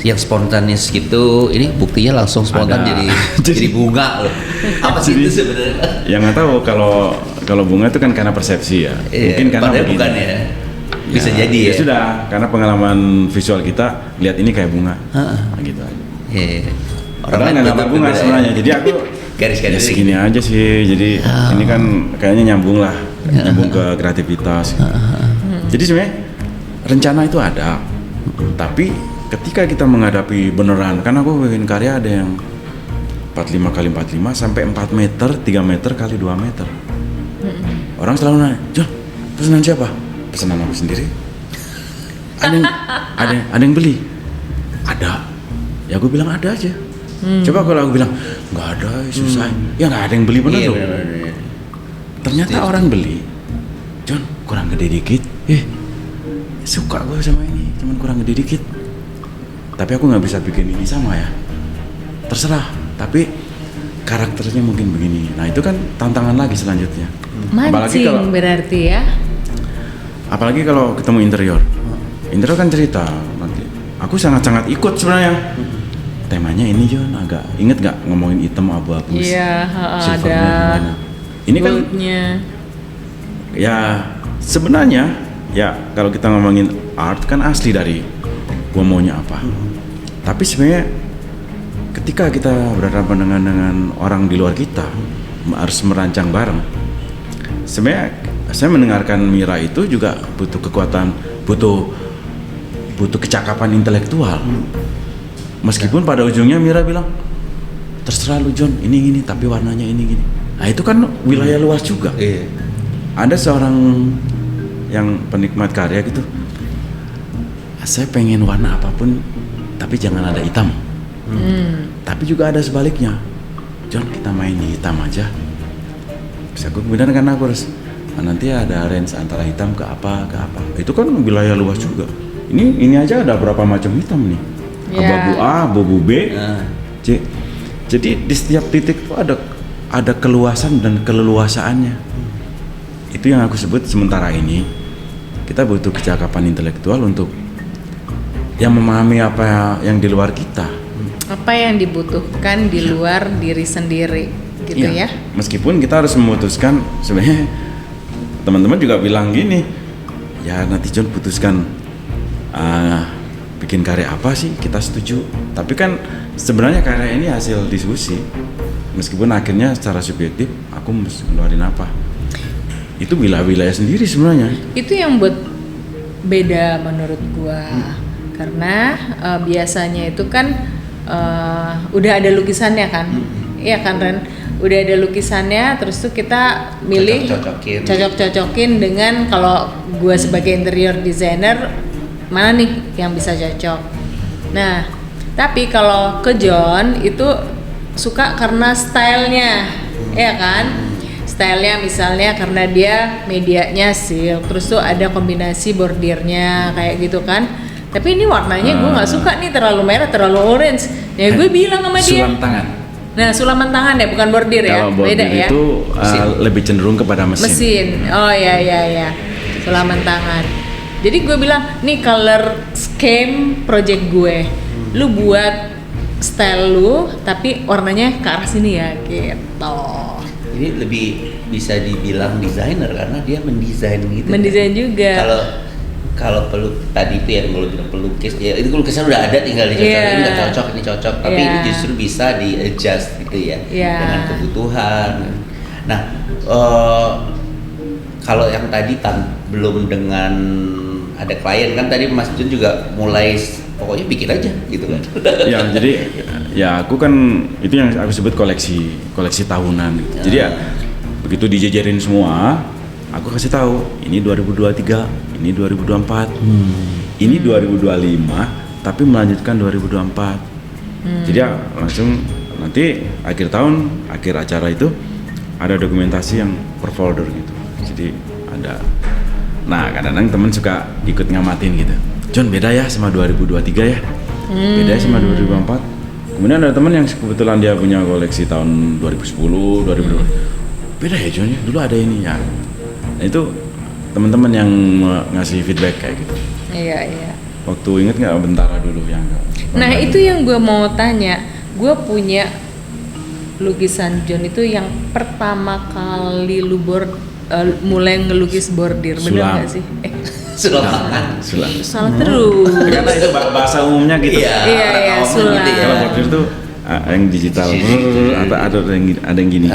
yang spontanis gitu, ini buktinya langsung spontan Ada. jadi bunga loh. Apa sih itu sebenarnya? Ya nggak tahu, kalau bunga itu kan karena persepsi ya. Mungkin karena padahal begini. bukan ya. Bisa jadi ya. Sudah, karena pengalaman visual kita lihat ini kayak bunga. Heeh. Nah, gitu aja. Iya. Orang lain nggak gambar bunga sebenarnya. Jadi aku Garis-garis ya segini aja sih. Jadi ini kan kayaknya nyambung lah, nyambung ke kreativitas. Jadi sebenarnya rencana itu ada, tapi ketika kita menghadapi beneran, kan aku bikin karya ada yang 45 kali 45 sampai 4 meter, 3 meter kali 2 meter. Orang selalu nanya, John, pesanan siapa? Pesanan aku sendiri. Ada yang beli? Ada. Ya aku bilang ada aja. Coba kalau aku bilang nggak ada, susah. Ya nggak ada yang beli bener Iya, loh. bener. Ternyata orang beli, John kurang gede dikit. Suka gue sama ini, cuman kurang gede dikit. Tapi aku nggak bisa bikin ini sama ya. Terserah. Tapi karakternya mungkin begini. Nah itu kan tantangan lagi selanjutnya. Mancing berarti ya. Apalagi kalau ketemu interior. Interior kan cerita. Nanti aku sangat-sangat ikut sebenarnya. Temanya ini John, agak inget nggak ngomongin hitam abu-abu? Iya, silvernya ada. gimana? Ini kan Goldnya. ya sebenarnya ya kalau kita ngomongin art kan asli dari gua maunya apa. Tapi sebenarnya ketika kita berhadapan dengan orang di luar kita, harus merancang bareng. Sebenarnya saya mendengarkan Mira itu juga butuh kekuatan, butuh kecakapan intelektual. Meskipun pada ujungnya Mira bilang terserah lu John, ini tapi warnanya ini gini. Nah itu kan wilayah luas juga. Iya. Ada seorang yang penikmat karya gitu, saya pengen warna apapun tapi jangan ada hitam. Tapi juga ada sebaliknya, John kita main di hitam aja. Bisa aku kemudian kan aku harus nanti ada range antara hitam ke apa. Itu kan wilayah luas juga. Ini aja ada berapa macam hitam nih. Abu-abu A, abu-abu B, C. Jadi di setiap titik itu ada keluasan dan keleluasaannya. Itu yang aku sebut sementara ini kita butuh kecakapan intelektual untuk yang memahami apa yang di luar kita. Apa yang dibutuhkan di luar diri sendiri. gitu ya. Meskipun kita harus memutuskan, sebenarnya teman-teman juga bilang gini, ya nanti John putuskan bikin karya apa sih, kita setuju. Tapi kan sebenarnya karya ini hasil diskusi, meskipun akhirnya secara subjektif aku mesti ngeluarin apa, itu wilayah sendiri sebenarnya. Itu yang buat beda menurut gua. Karena biasanya itu kan udah ada lukisannya kan, iya kan Ren? Udah ada lukisannya, terus tuh kita milih cocok-cocokin dengan, kalau gua sebagai interior designer mana nih yang bisa cocok. Nah, tapi kalau ke John itu suka karena stylenya, ya kan? Stylenya misalnya karena dia medianya silk, terus tuh ada kombinasi bordirnya kayak gitu kan. Tapi ini warnanya gue nggak suka nih, terlalu merah, terlalu orange. Ya gue bilang sama dia. Sulam tangan. Nah, sulaman tangan ya, bukan bordir ya. Kalau bordir beda ya. itu lebih cenderung kepada mesin. Mesin. Oh ya. Sulaman tangan. Jadi gue bilang, nih color scheme project gue. Lu buat style lu, tapi warnanya ke arah sini ya, gitu. Ini lebih bisa dibilang desainer karena dia mendesain gitu. Mendesain kan? juga. Kalau tadi itu yang lo bilang pelukis, ya itu lukisan udah ada, tinggal dicocokin, ini nggak cocok, ini cocok, tapi ini justru bisa di adjust gitu ya dengan kebutuhan. Nah, kalau yang tadi belum dengan ada klien kan, tadi Mas Jun juga mulai pokoknya bikin aja gitu kan. Ya, jadi ya aku kan itu yang aku sebut koleksi tahunan gitu. Jadi ya begitu dijejerin semua, aku kasih tahu ini 2023, ini 2024, ini 2025, tapi melanjutkan 2024. Jadi ya langsung nanti akhir tahun, akhir acara itu ada dokumentasi yang per folder gitu. Jadi ada. Nah, kadang-kadang temen suka ikut ngamatin gitu. John, beda ya sama 2023 ya, beda ya sama 2024. Kemudian ada teman yang kebetulan dia punya koleksi tahun 2010, 2020. Beda ya John, dulu ada ini ya. Nah itu teman-teman yang ngasih feedback kayak gitu. Iya. Waktu inget nggak Bentara dulu yang? Nah itu yang gue mau tanya. Gue punya lukisan John itu yang pertama kali lu mulai ngelukis bordir, bener nggak sih? Sulam tangan. Salah terus. Karena itu bahasa umumnya gitu. Iya, sulam. Gitu ya. Kalau bordir tuh yang digital, ada yang gini.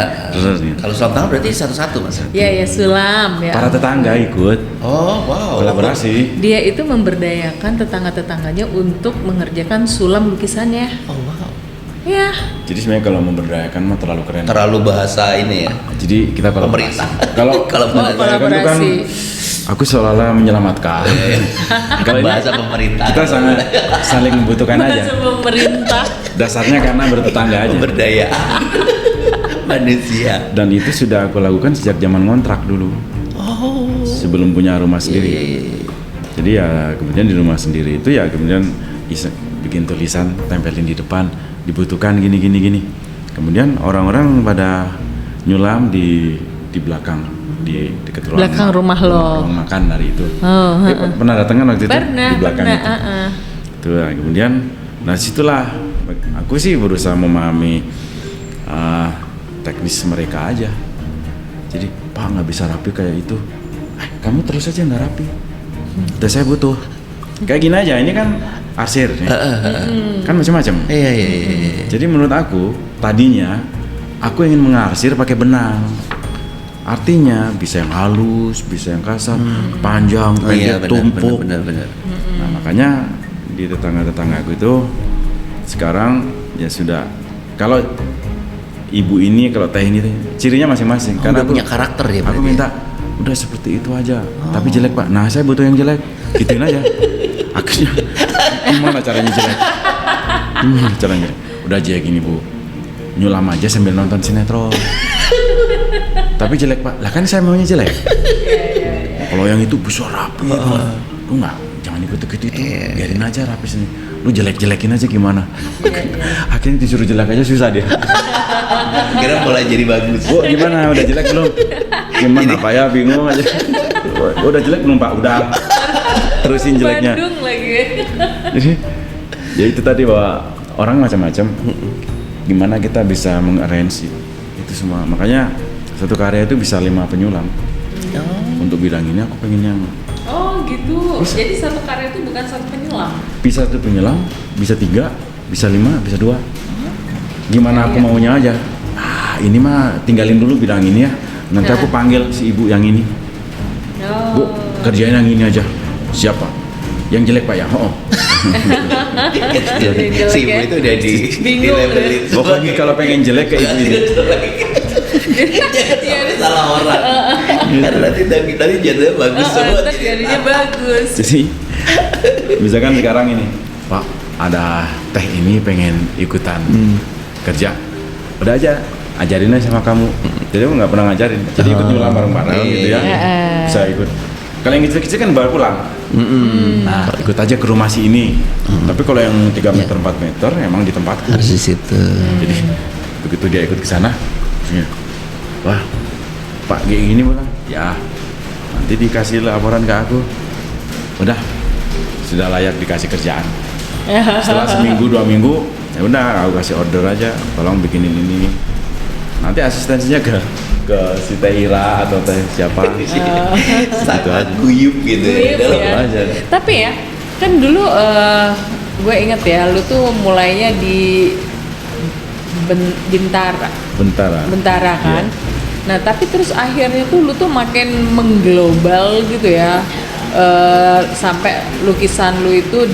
Kalau sulam tangan berarti satu-satu Mas. Iya, sulam ya. Para tetangga ikut. Oh, wow. Kolaborasi. Dia itu memberdayakan tetangga-tetangganya untuk mengerjakan sulam lukisannya. Oh, wow. Iya. Jadi sebenarnya kalau memberdayakan mah terlalu keren. Terlalu bahasa ini ya. Jadi kita kolaborasi. Pemerintah. Kalau memberdayakan itu kan aku seolah-olah menyelamatkan. Kalau ini bahasa pemerintah. kita sangat saling membutuhkan aja. Bahasa pemerintah. Dasarnya karena bertetangga aja. Pemberdayaan manusia. Dan itu sudah aku lakukan sejak zaman ngontrak dulu. Oh. Sebelum punya rumah sendiri. Iya. Jadi ya kemudian di rumah sendiri itu ya kemudian bikin tulisan, tempelin di depan, dibutuhkan gini. Kemudian orang-orang pada nyulam di belakang, di dekat belakang rumah lo. Ruang makan dari itu. Oh, Pernah datang kan waktu itu di belakang pernah, itu. Tuh, kemudian situlah aku sih berusaha memahami teknis mereka aja. Jadi Pak nggak bisa rapi kayak itu. Kamu terus aja nggak rapi. Dan saya butuh kayak gini aja. Ini kan arsir, kan macam-macam. Iya. Jadi menurut aku tadinya aku ingin mengarsir pakai benang. Artinya bisa yang halus, bisa yang kasar, panjang, pendek, tumpuk. Benar. Nah makanya di tetangga aku itu sekarang ya sudah, kalau ibu ini, kalau teh ini cirinya masing-masing. Karena udah punya karakter ya. Aku minta udah seperti itu aja, tapi jelek Pak. Nah saya butuh yang jelek, gituin aja. Akhirnya gimana caranya jelek? Udah aja gini Bu, nyulam aja sambil nonton sinetron. Tapi jelek Pak, lah kan saya maunya jelek. Kalau yang itu besar rapi, lu nggak, jangan ikut-ikut itu, biarin aja rapi sini. Lu jelek-jelekin aja gimana? Akhirnya disuruh jelek aja susah dia. Kira mulai jadi bagus. Bu gimana, udah jelek belum? Gimana Pak ya, bingung aja. Udah jelek belum Pak? Udah. Terusin jeleknya. Bandung lagi. Jadi ya itu tadi bahwa orang macam-macam. Gimana kita bisa mengarrange itu itu semua. Makanya satu karya itu bisa 5 penyulam. Untuk bilang ini aku pengen yang Oh gitu. Jadi satu karya itu bukan satu penyelam. bisa satu penyelam, bisa 3, bisa 5, bisa 2. Gimana aku maunya aja. Ini mah tinggalin dulu bilang ini ya. Nanti aku panggil si ibu yang ini. Bu, kerjain yang ini aja. Siapa? Yang jelek Pak ya? Oh. Si ibu itu udah di labelin. Pokoknya kalau pengen jelek ke ibu ini. Jangan salah orang. Karena nanti jadinya bagus semua. Jadinya bagus. Jadi misalkan sekarang ini, Pak, ada teh ini pengen ikutan kerja. Udah aja, ajarin aja sama kamu. Jadi aku nggak pernah ngajarin. Jadi ikut nyulam bareng-bareng gitu ya. Bisa ikut. Kalau yang kecil-kecil kan baru pulang. Nah, ikut aja ke rumah si ini. Tapi kalau yang 3 meter 4 meter emang di tempatku. Harus di situ. Jadi begitu dia ikut ke sana, wah, Pak kayak gini pulang. Ya, nanti dikasih laporan ke aku. Udah, sudah layak dikasih kerjaan. Setelah seminggu 2 minggu, ya udah aku kasih order aja, tolong bikinin ini. Nanti asistensinya ke si Teh Ira atau Teh siapa. Sangat guyup gitu ya. Guyup ya. Aja. Tapi ya, kan dulu gue inget ya, lu tuh mulainya di Bentara kan. Nah tapi terus akhirnya tuh lu tuh makin mengglobal gitu ya, sampai lukisan lu itu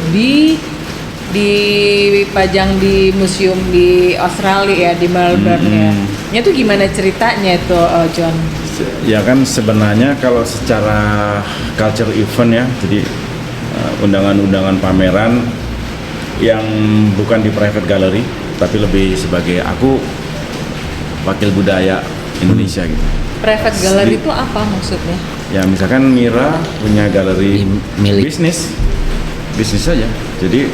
dipajang di museum di Australia ya, di Melbourne ya. Itu gimana ceritanya itu, John? Ya kan sebenarnya kalau secara culture event ya, jadi undangan-undangan pameran yang bukan di private gallery, tapi lebih sebagai aku wakil budaya Indonesia gitu. Private gallery itu apa maksudnya? Ya misalkan Mira punya galeri Milik. bisnis saja. Jadi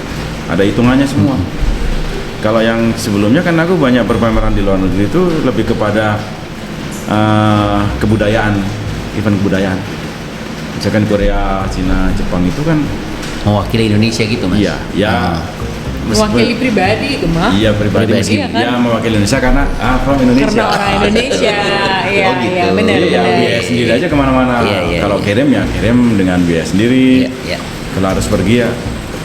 ada hitungannya semua. Kalau yang sebelumnya kan aku banyak berpameran di luar negeri itu lebih kepada kebudayaan, event kebudayaan. Misalkan Korea, Cina, Jepang itu kan Mewakili Indonesia gitu Mas? iya, ya. Mewakili pribadi itu mah. Iya pribadi, Pribadi. Iya kan? ya mewakili Indonesia karena from Indonesia. Karena orang Indonesia. Iya, Oh, gitu. iya benar. Jadi ya benar. biaya sendiri aja kemana-mana. Iya, Kalau iya. kirim ya kirim dengan biaya sendiri. Iya. Kalau harus pergi ya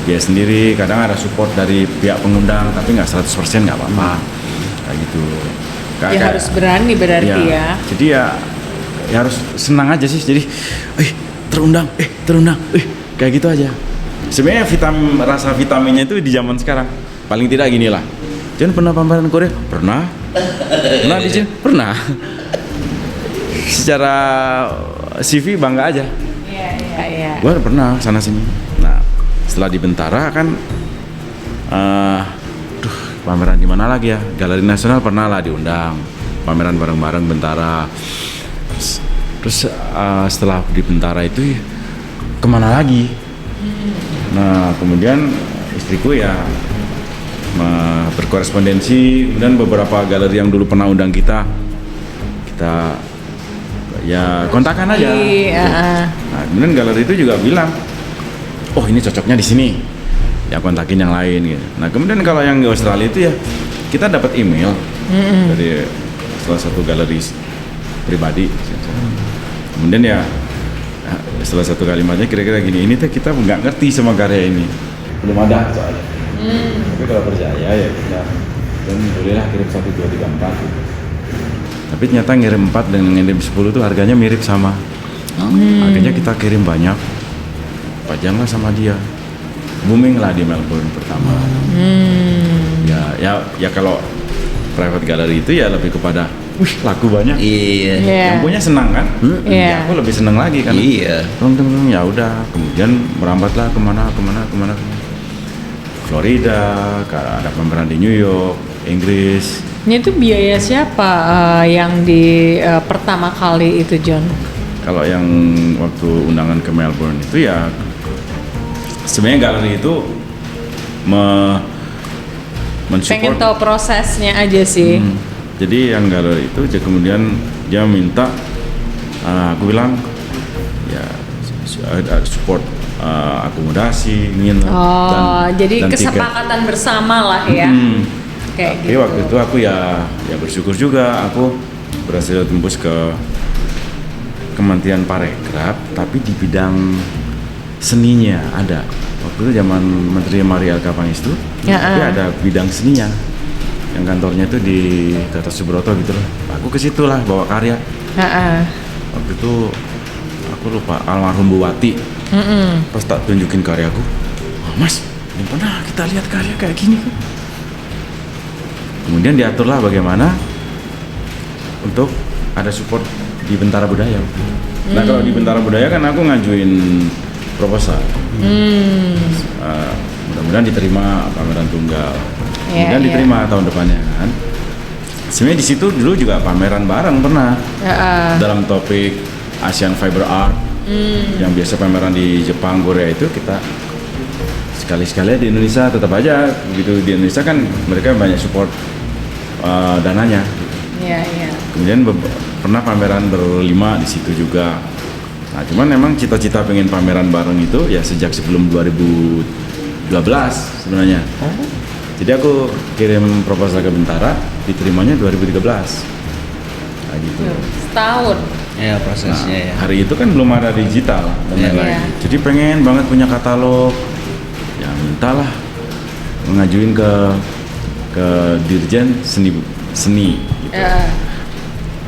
biaya sendiri. Kadang ada support dari pihak pengundang, tapi nggak 100% nggak apa-apa. Kayak gitu. Ya harus berani berarti ya. Jadi ya harus senang aja sih. Jadi, terundang, kayak gitu aja. Sebenarnya rasa vitaminnya itu di zaman sekarang. Paling tidak gini lah. Jangan pernah pameran Korea? Pernah. Pernah di sini? Pernah. Secara CV bangga aja. Iya. Gua pernah sana sini. Nah, setelah di Bentara kan, pameran di mana lagi ya? Galeri Nasional pernah lah diundang. Pameran bareng-bareng Bentara. Terus setelah di Bentara itu kemana lagi? Nah, kemudian istriku ya berkorespondensi, kemudian beberapa galeri yang dulu pernah undang kita ya kontakkan aja. Iya. Nah, kemudian galeri itu juga bilang, oh ini cocoknya di sini, ya kontakin yang lain gitu. Nah kemudian kalau yang di Australia itu ya kita dapat email dari salah satu galeri pribadi. Kemudian ya setelah satu kalimatnya kira-kira gini, ini tuh kita nggak ngerti sama karya ini, belum ada soalnya. Tapi kalau percaya ya kita dan bolehlah kirim 1, 2, 3, 4 gitu. Tapi ternyata ngirim 4 dan ngirim 10 tuh harganya mirip sama. Akhirnya kita kirim banyak, pajanglah sama dia, booming lah di Melbourne pertama. Ya kalau private gallery itu ya lebih kepada laku banyak. Iya. Yang punya senang kan? Iya. Ya, aku lebih senang lagi kan. Iya. Tung, ya udah. Kemudian merambatlah kemana. Florida, ada pameran di New York, Inggris. Ini tuh biaya siapa yang di pertama kali itu, John? Kalau yang waktu undangan ke Melbourne itu ya sebenarnya galeri itu mensupport. Pengen tahu prosesnya aja sih. Jadi yang galeri itu kemudian dia minta, aku bilang ya support akomodasi, Oh, jadi dan tiket. kesepakatan bersama lah ya. kayak Tapi gitu. waktu itu aku ya bersyukur juga aku berhasil tembus ke Kementerian Parekraf, tapi di bidang seninya ada. Waktu itu zaman Menteri Maria Pangestu, Ya, tapi ada bidang seninya yang kantornya itu di Gatot Subroto gitu loh. Aku ke situ lah bawa karya. Heeh. Waktu itu aku lupa almarhum Bu Wati. Pas tak tunjukin karyaku, oh, Mas, belum pernah kita lihat karya kayak gini kan. Kemudian diaturlah bagaimana untuk ada support di Bentara Budaya. Nah kalau di Bentara Budaya kan aku ngajuin proposal. Mudah-mudahan diterima pameran tunggal. Iya, Kemudian iya. diterima tahun depannya kan. Sebenarnya di situ dulu juga pameran bareng pernah. Dalam topik Asian Fiber Art. Yang biasa pameran di Jepang, Korea itu kita sekali-sekali di Indonesia tetap aja begitu. Di Indonesia kan mereka banyak support dananya. Iya, iya. Kemudian pernah pameran berlima di situ juga. Nah, cuman memang cita-cita pengen pameran bareng itu ya sejak sebelum 2012 sebenarnya. Jadi aku kirim proposal ke Bentara, diterimanya 2013. Nah, gitu. Setahun. Ya prosesnya ya. Hari itu kan belum ada digital dan Iya. lain-lain. Iya. Jadi pengen banget punya katalog. Ya mintalah mengajuin ke Dirjen seni gitu.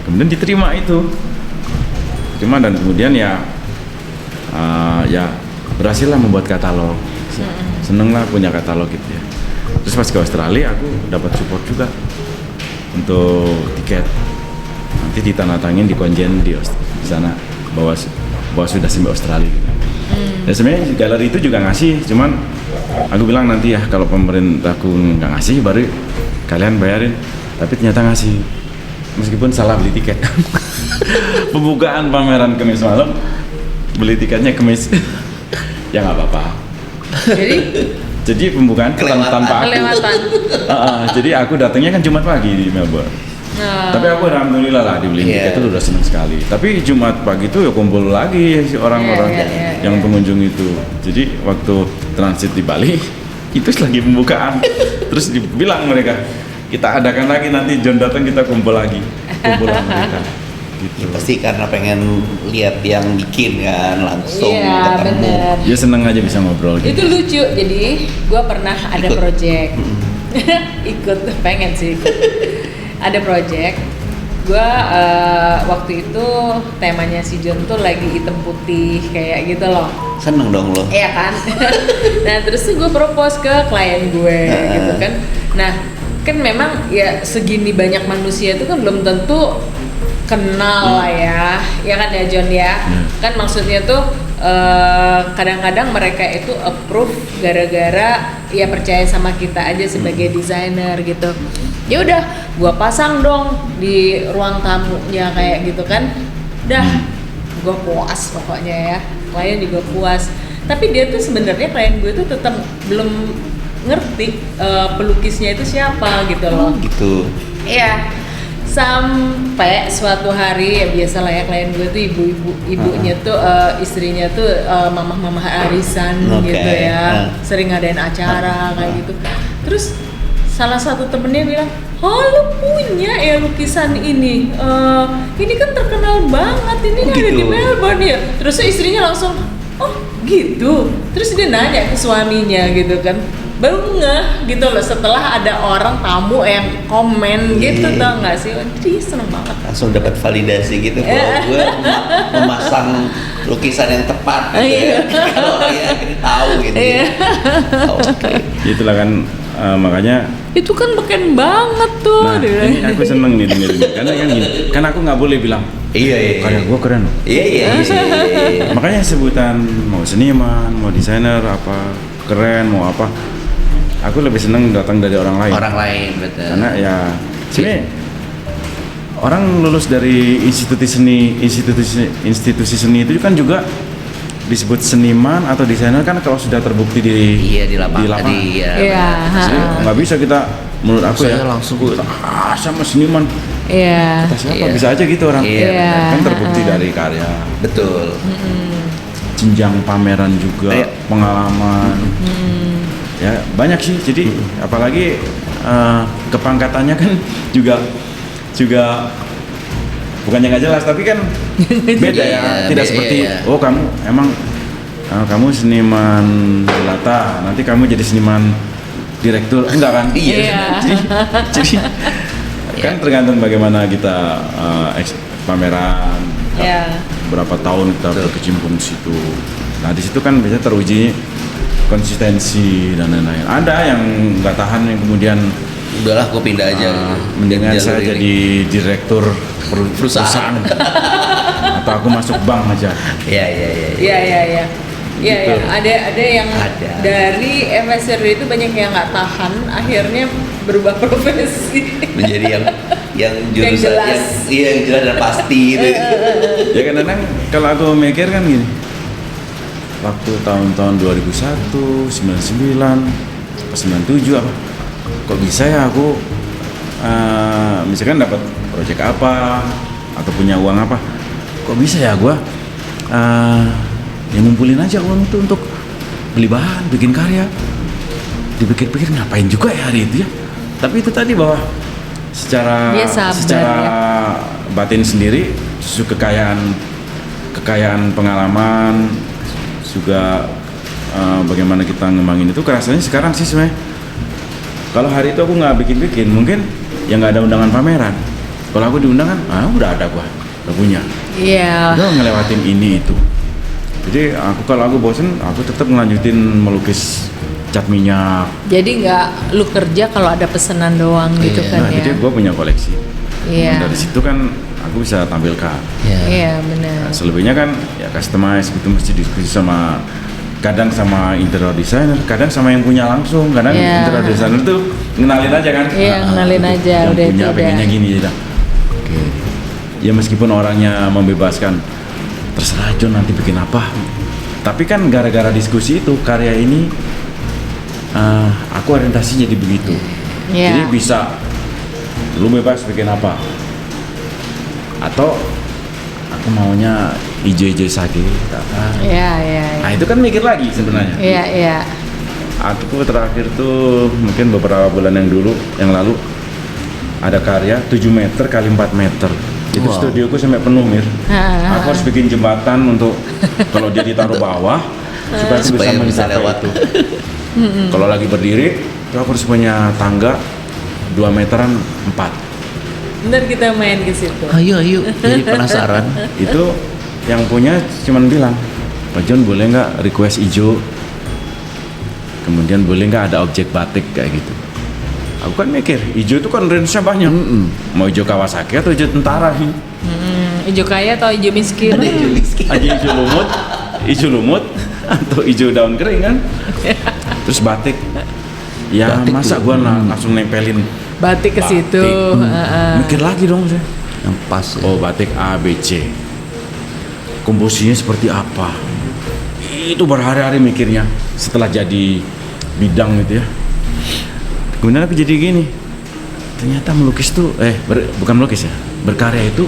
Kemudian diterima itu. Terima dan kemudian ya berhasil lah membuat katalog. Seneng lah punya katalog gitu ya. Terus pas ke Australia aku dapat support juga untuk tiket. Nanti ditandatangin di konjen di sana bahwa sudah sampai Australia gitu. Dan sebenarnya galeri itu juga ngasih, cuman aku bilang nanti ya kalau pemerintahku nggak ngasih baru kalian bayarin. Tapi ternyata ngasih, meskipun salah beli tiket. Pembukaan pameran Kemis malam, beli tiketnya Kemis. Ya nggak apa-apa. Jadi pembukaan tanpa aku. Kelewatan. Jadi aku datangnya kan Jumat pagi di Melbourne. Tapi aku alhamdulillah lah dibeliin tiket itu udah seneng sekali. Tapi Jumat pagi itu ya kumpul lagi orang-orang yang pengunjung itu. Jadi waktu transit di Bali itu lagi pembukaan. Terus dibilang mereka, kita adakan lagi nanti John datang kita kumpul lagi. Kumpul sama mereka. Gitu. Pasti karena pengen lihat yang bikin kan langsung Iya, ketemu. bener. Dia seneng aja bisa ngobrol gitu. Itu lucu. Jadi gue pernah ada Ikut. project. Ikut, pengen sih. Ada project. Gue waktu itu temanya si John tuh lagi hitam putih kayak gitu loh. Seneng dong lo. Iya kan. Nah terus tuh gue propose ke klien gue gitu kan. Nah kan memang ya segini banyak manusia itu kan belum tentu kenal lah ya kan ya John ya. Kan maksudnya tuh kadang-kadang mereka itu approve gara-gara ya percaya sama kita aja sebagai desainer gitu. Ya udah, gua pasang dong di ruang tamunya kayak gitu kan. Dah, gua puas pokoknya ya. Klien juga puas. Tapi dia tuh sebenarnya klien gue tuh tetap belum ngerti pelukisnya itu siapa gitu loh. Gitu. Iya. Sampai suatu hari ya biasalah ya klien gue tuh ibunya tuh istrinya tuh mamah arisan gitu ya. Sering ngadain acara kayak gitu. Terus salah satu temennya bilang, "Oh lu punya ya lukisan ini? Ini kan terkenal banget, ini ada di Melbourne ya." Terus istrinya langsung, "Oh gitu." Terus dia nanya ke suaminya gitu kan, baru ngeh gitu loh setelah ada orang tamu yang komen gitu, tau nggak sih? Dia seneng banget. Langsung dapat validasi gitu bahwa gue memasang lukisan yang tepat gitu ya. Kalau ya kita tahu gitu. Ya. Oke. Itulah kan makanya. Itu kan beken banget tuh. Nah ini aku seneng nih dengerin karena kan gini, kan aku nggak boleh bilang. Iya. Karya gua keren loh. Iya. Makanya sebutan mau seniman, mau desainer apa keren, mau apa. Aku lebih seneng datang dari orang lain. Orang lain betul. Karena ya sebenarnya orang lulus dari institusi seni itu kan juga disebut seniman atau desainer kan kalau sudah terbukti di lapangan. Iya. Jadi nggak bisa kita menurut aku Saya ya langsung sama seniman. Iya. Kata siapa Iya. bisa aja gitu orang. Iya. Kan terbukti dari karya. Betul. Jenjang pameran juga, Iya. pengalaman. Ya banyak sih. Jadi apalagi kepangkatannya kan juga bukannya nggak jelas, tapi kan beda ya. Tidak seperti oh kamu emang kamu seniman jelata, nanti kamu jadi seniman direktur, enggak kan? Iya. Jadi kan tergantung bagaimana kita pameran, berapa tahun kita berkecimpung di situ. Nah di situ kan biasanya teruji konsistensi dan lain-lain. Ada yang nggak tahan yang kemudian udahlah gue pindah aja. Mendingan saya jadi direktur perusahaan atau aku masuk bank aja. Iya. Iya, ada yang dari FSRD itu banyak yang nggak tahan, akhirnya berubah profesi. Menjadi yang jurusan yang jelas dan pasti gitu. Ya kadang-kadang kalau aku mikir kan gini, waktu tahun-tahun 2001, 99, 97 apa, kok bisa ya aku misalkan dapat proyek apa atau punya uang apa, kok bisa ya gua yang ngumpulin aja uang itu untuk beli bahan, bikin karya. Dipikir-pikir ngapain juga ya hari itu ya. Tapi itu tadi bahwa secara batin sendiri, justru kekayaan pengalaman juga bagaimana kita ngembangin itu kerasanya sekarang sih sebenarnya. Kalau hari itu aku nggak bikin-bikin, mungkin ya nggak ada undangan pameran. Kalau aku diundang kan, udah ada gua, udah punya. Iya. Udah ngelewatin ini itu. Jadi kalau aku bosen, aku tetap ngelanjutin melukis cat minyak. Jadi nggak lu kerja kalau ada pesanan doang gitu kan Nah, ya? jadi gue punya koleksi. Iya. Dari situ kan aku bisa tampilkan. Iya benar. Nah, selebihnya kan ya customize gitu, mesti diskusi sama interior designer, kadang sama yang punya langsung, kadang interior designer tuh ngenalin aja kan. Iya, ngenalin aja yang udah punya itu pengennya gini ya. Oke. Ya meskipun orangnya membebaskan, terserah John nanti bikin apa. Tapi kan gara-gara diskusi itu karya ini aku orientasinya jadi begitu. Jadi bisa lu bebas bikin apa. Atau aku maunya ijo-ijo sage. Iya. Nah itu kan mikir lagi sebenarnya. Iya. Aku terakhir tuh mungkin beberapa bulan yang lalu ada karya 7 meter kali 4 meter. Itu studioku sampai penuh Mir. Aku harus bikin jembatan untuk kalau dia ditaruh bawah supaya aku bisa lewat tuh. Kalau lagi berdiri, aku harus punya tangga 2 meteran 4. Ntar kita main ke situ. Ayo, jadi penasaran. Itu yang punya cuman bilang, Pak John boleh nggak request hijau? Kemudian boleh nggak ada objek batik kayak gitu? Aku kan mikir, hijau itu kan range-nya banyak. Mau hijau Kawasaki atau hijau tentara? Hijau kaya atau hijau miskin? Aja hijau lumut atau hijau daun kering kan? Terus batik. Ya batik masa gua langsung nempelin batik ke situ. Mikir lagi dong saya. Yang pas. Oh batik A, B, C. Komposisinya seperti apa? Itu berhari-hari mikirnya. Setelah jadi bidang gitu ya. Kemudian aku jadi gini, ternyata melukis tuh, bukan melukis ya, berkarya itu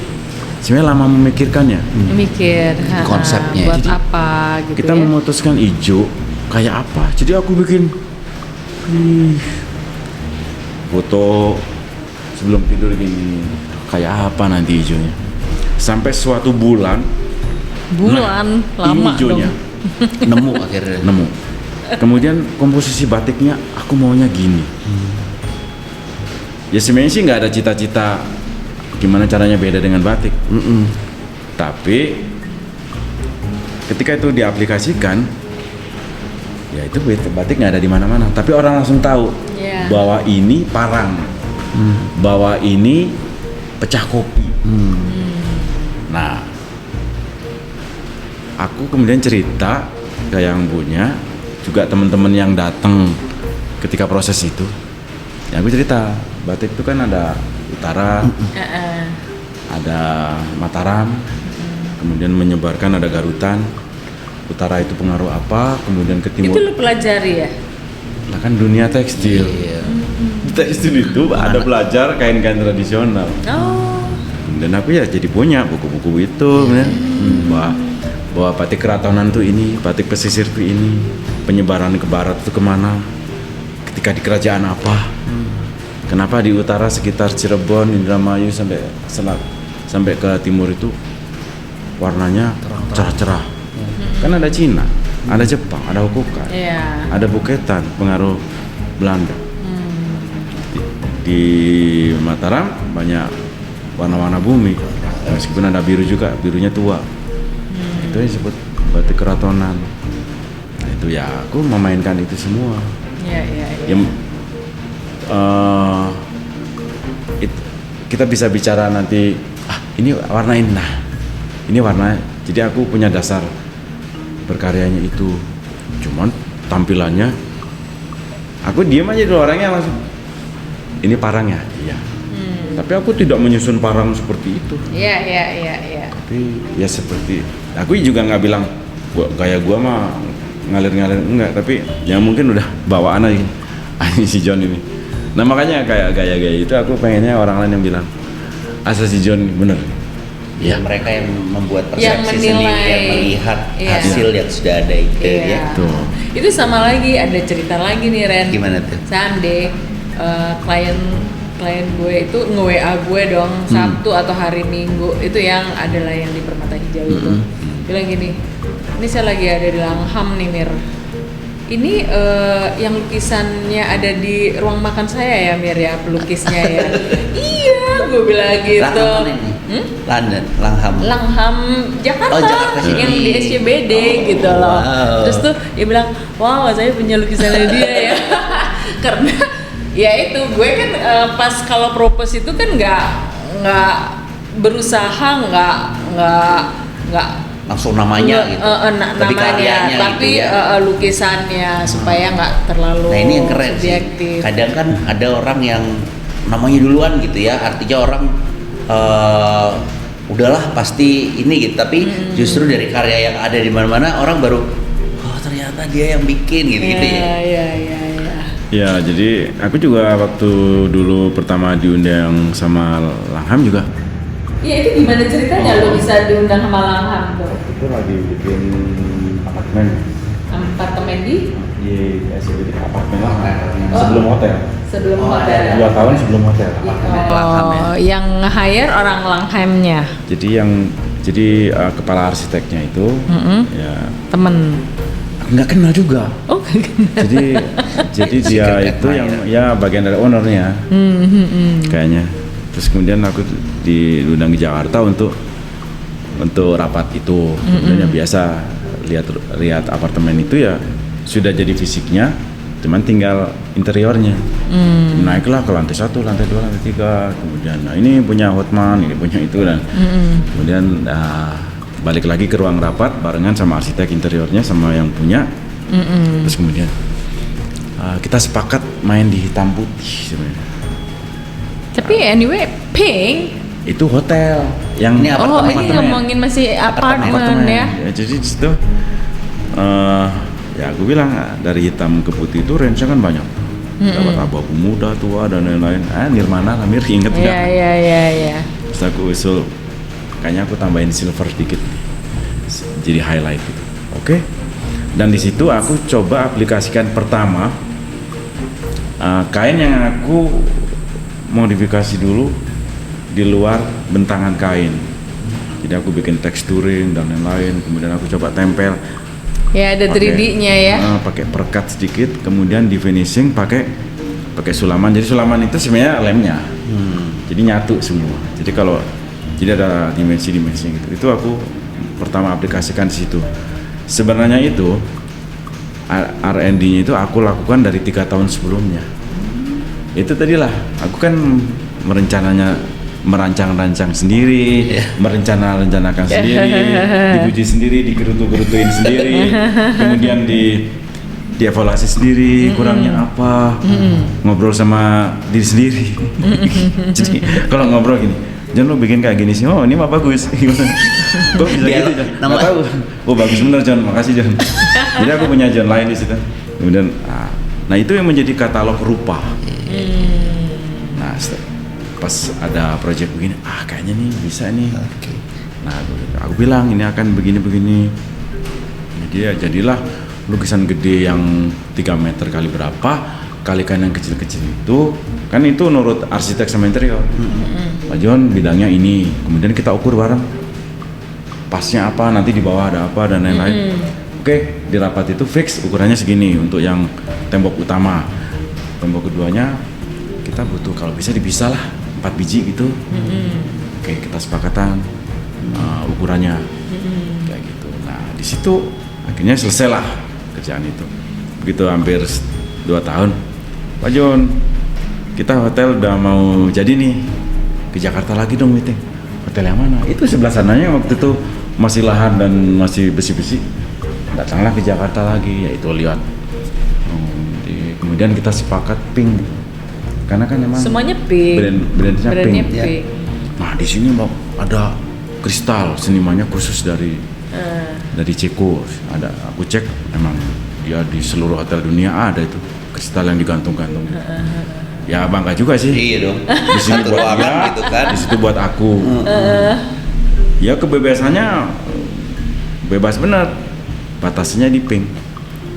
sebenarnya lama memikirkannya. Mikir konsepnya. Buat jadi, apa gitu kita memutuskan hijau kayak apa. Jadi aku bikin foto sebelum tidur gini, kayak apa nanti hijaunya. Sampai suatu bulan lama hijaunya nemu akhirnya. Kemudian komposisi batiknya aku maunya gini. Ya sebenarnya sih nggak ada cita-cita gimana caranya beda dengan batik. Tapi ketika itu diaplikasikan, ya itu batik nggak ada di mana-mana. Tapi orang langsung tahu bahwa ini parang, bahwa ini pecah kopi. Nah, aku kemudian cerita ke yang punya. Juga teman-teman yang datang ketika proses itu, ya aku cerita batik itu kan ada utara, ada Mataram, kemudian menyebarkan ada Garutan. Utara itu pengaruh apa, kemudian ke timur. Itu lu pelajari ya? Nah kan dunia tekstil. Tekstil itu ada belajar kain-kain tradisional. Dan aku ya jadi punya buku-buku itu, bahwa batik keratonan tuh ini, batik pesisir tuh ini, penyebaran ke barat tuh kemana. ketika di kerajaan apa, kenapa di utara sekitar Cirebon, Indramayu sampai ke timur itu warnanya cerah-cerah. Kan ada Cina, ada Jepang, ada Hokkaido, ada Buketan, pengaruh Belanda. Di Mataram banyak warna-warna bumi, meskipun ada biru juga, birunya tua. Itu yang disebut batik keratonan. Nah itu ya aku memainkan itu semua. Kita bisa bicara nanti, ini warna ini, nah ini warna. Jadi aku punya dasar berkaryanya itu, cuman tampilannya aku diam aja dulu, orangnya langsung ini parang ya, iya. Tapi aku tidak menyusun parang seperti itu. Iya. Tapi ya seperti, aku juga nggak bilang gaya gua mah ngalir-ngalir, enggak. Tapi ya mungkin udah bawaan aja si John ini. Nah makanya kayak gaya-gaya itu aku pengennya orang lain yang bilang asal si John bener. Ya, mereka yang membuat Yang persepsi menilai. sendiri, yang melihat hasil yang sudah ada itu ya. Tuh. Itu sama lagi, ada cerita lagi nih Ren. Gimana tuh? Someday klien gue itu nge-WA gue dong Sabtu atau hari Minggu, itu yang adalah yang di Permata Hijau itu. Bilang gini, ini saya lagi ada di Langham nih Mir. Ini yang lukisannya ada di ruang makan saya ya Mir ya, pelukisnya ya. Iya, gue bilang gitu. Langham ini? London, Langham Jakarta, Oh, Jakarta sini. yang di SCBD gitu loh. Wow. Terus tuh dia bilang, wow saya punya lukisannya dia ya. Karena ya itu gue kan pas kalau propose itu kan nggak berusaha nggak langsung namanya gitu. Tapi namanya, karyanya tapi gitu ya. lukisannya supaya nggak terlalu Nah ini yang keren subjektif. sih. Kadang kan ada orang yang namanya duluan gitu ya, artinya orang udahlah pasti ini gitu. Tapi justru dari karya yang ada di mana-mana orang baru, oh ternyata dia yang bikin gitu ya. Iya. Ya jadi aku juga waktu dulu pertama diundang sama Langham juga. Iya itu gimana ceritanya lo bisa diundang sama Langham tuh? Itu lagi bikin apartemen. Apartemen di SCBD apartemen lah, sebelum hotel. sebelum hotel. 2 tahun sebelum hotel. Langham ya. Yang nge-hire orang Langhamnya. Jadi kepala arsiteknya itu ya Temen. nggak kenal juga. Oh, Jadi dia Secret itu yang admirer. ya bagian dari ownernya kayaknya. Terus kemudian aku diundang di Jakarta untuk rapat itu. Kemudian ya biasa lihat apartemen itu ya sudah jadi fisiknya, cuman tinggal interiornya. Naiklah ke lantai 1, lantai 2, lantai 3. Kemudian nah ini punya Hotman, ini punya itu dan kemudian balik lagi ke ruang rapat barengan sama arsitek interiornya sama yang punya. Terus kemudian kita sepakat main di hitam putih sebenarnya. Tapi anyway, pink. Itu hotel yang Ini Oh, apartemen. ini ngomongin masih apartemen ya. Jadi di situ ya aku bilang dari hitam ke putih itu range-nya kan banyak. Dapat abu-abu muda, tua dan lain-lain. Nirmana lah, Mir, inget nggak? Iya. Terus aku usul, kayaknya aku tambahin silver dikit, jadi highlight gitu. Oke. Dan di situ aku coba aplikasikan pertama kain yang aku modifikasi dulu di luar bentangan kain. Jadi aku bikin texturing dan lain-lain. Kemudian aku coba tempel. Ya ada 3D-nya ya. Pakai perekat sedikit, kemudian di finishing pakai sulaman. Jadi sulaman itu sebenarnya lemnya. Jadi nyatu semua. Jadi ada dimensi-dimensi gitu. Itu aku pertama aplikasikan di situ. Sebenarnya itu R&D-nya itu aku lakukan dari 3 tahun sebelumnya. Itu tadilah aku kan merancang-rancang sendiri, merencanakan sendiri, dipuji sendiri, dikerutu-kerutuin sendiri, kemudian dievaluasi sendiri, kurangnya apa, ngobrol sama diri sendiri. Jadi kalau ngobrol gini, John lo bikin kayak gini sih, oh ini mah bagus. Kok bisa gitu John? Nggak tahu. Oh bagus bener John, makasih John. Jadi aku punya John lain di situ. Kemudian, nah itu yang menjadi katalog rupa. Nah pas ada project begini, kayaknya nih bisa nih. Nah aku bilang ini akan begini. Jadi ya jadilah lukisan gede yang 3 meter kali berapa, kalikan yang kecil-kecil itu kan itu menurut arsitek sama interior. Pak John bidangnya ini, kemudian kita ukur bareng pasnya apa, nanti di bawah ada apa dan lain-lain. Oke, di rapat itu fix ukurannya segini untuk yang tembok utama. Tembok keduanya kita butuh kalau bisa dipisah lah 4 biji gitu. Oke, kita sepakatan ukurannya kayak gitu. Nah di situ akhirnya selesai lah kerjaan itu. Begitu hampir 2 tahun, Pak John, kita hotel udah mau jadi nih, ke Jakarta lagi dong meeting. Hotel yang mana? Itu sebelah sananya waktu itu masih lahan dan masih besi-besi. Datanglah ke Jakarta lagi, yaitu lihat. Kemudian kita sepakat pink, karena kan emang Semuanya pink. brandnya Brandnya pink. pink. Nah di sini ada kristal senimannya khusus dari Ceko. Ada, aku cek emang dia di seluruh hotel dunia ada itu kristal yang digantung-gantung. Ya bangga juga sih. Iya dong. Di sini Satu buat ruangan dia, gitu kan. di situ buat aku. Ya kebebasannya bebas benar. Batasnya di pink.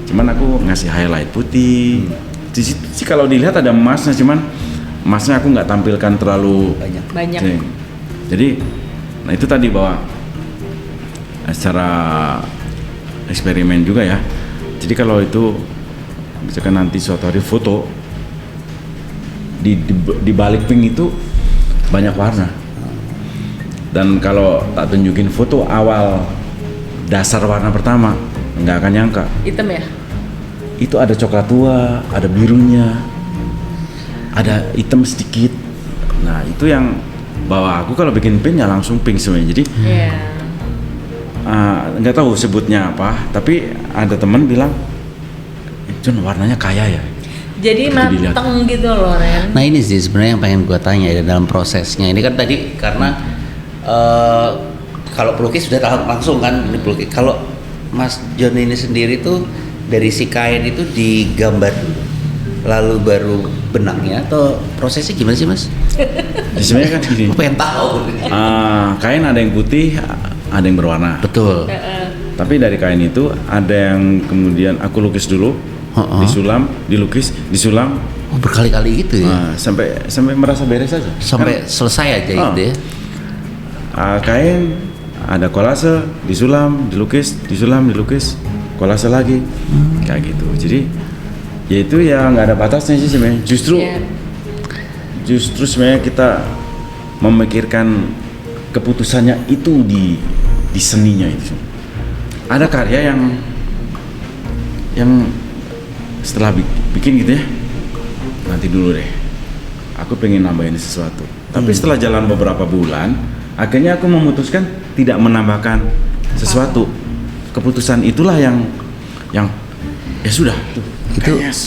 Cuman aku ngasih highlight putih. Di situ sih kalau dilihat ada emasnya, cuman emasnya aku nggak tampilkan terlalu Banyak. Jadi, nah itu tadi bahwa secara eksperimen juga ya. Jadi kalau itu misalkan nanti suatu hari foto di balik pink itu banyak warna. Dan kalau tak tunjukin foto awal dasar warna pertama, nggak akan nyangka. Hitam ya? Itu ada coklat tua, ada birunya, ada hitam sedikit. Nah itu yang bawa aku kalau bikin pink ya langsung pink semuanya. Jadi Iya. nggak tahu sebutnya apa, tapi ada teman bilang, John warnanya kaya ya. Jadi dilihat. mateng gitu loh, Ren. Nah ini sih sebenarnya yang pengen gue tanya ya dalam prosesnya. Ini kan tadi karena kalau pelukis sudah tahu langsung kan ini pelukis. Kalau Mas John ini sendiri tuh dari si kain itu digambar dulu, lalu baru benangnya atau prosesnya gimana sih Mas? Sebenarnya kan gini, Gue pengen tahu. kain ada yang putih, ada yang berwarna. Betul. Tapi dari kain itu ada yang kemudian aku lukis dulu, disulam, dilukis, disulam, Oh berkali-kali gitu ya? sampai merasa beres aja. Sampai selesai aja gitu ya? Kain ada kolase, disulam, dilukis, disulam, dilukis, kolase lagi, kayak gitu. Jadi ya itu ya nggak ada batasnya sih sebenarnya. Justru sebenarnya kita memikirkan keputusannya itu di seninya itu. Ada karya yang setelah bikin gitu ya, nanti dulu deh, aku pengen nambahin sesuatu. Tapi setelah jalan beberapa bulan, akhirnya aku memutuskan tidak menambahkan sesuatu. Keputusan itulah yang ya sudah tuh.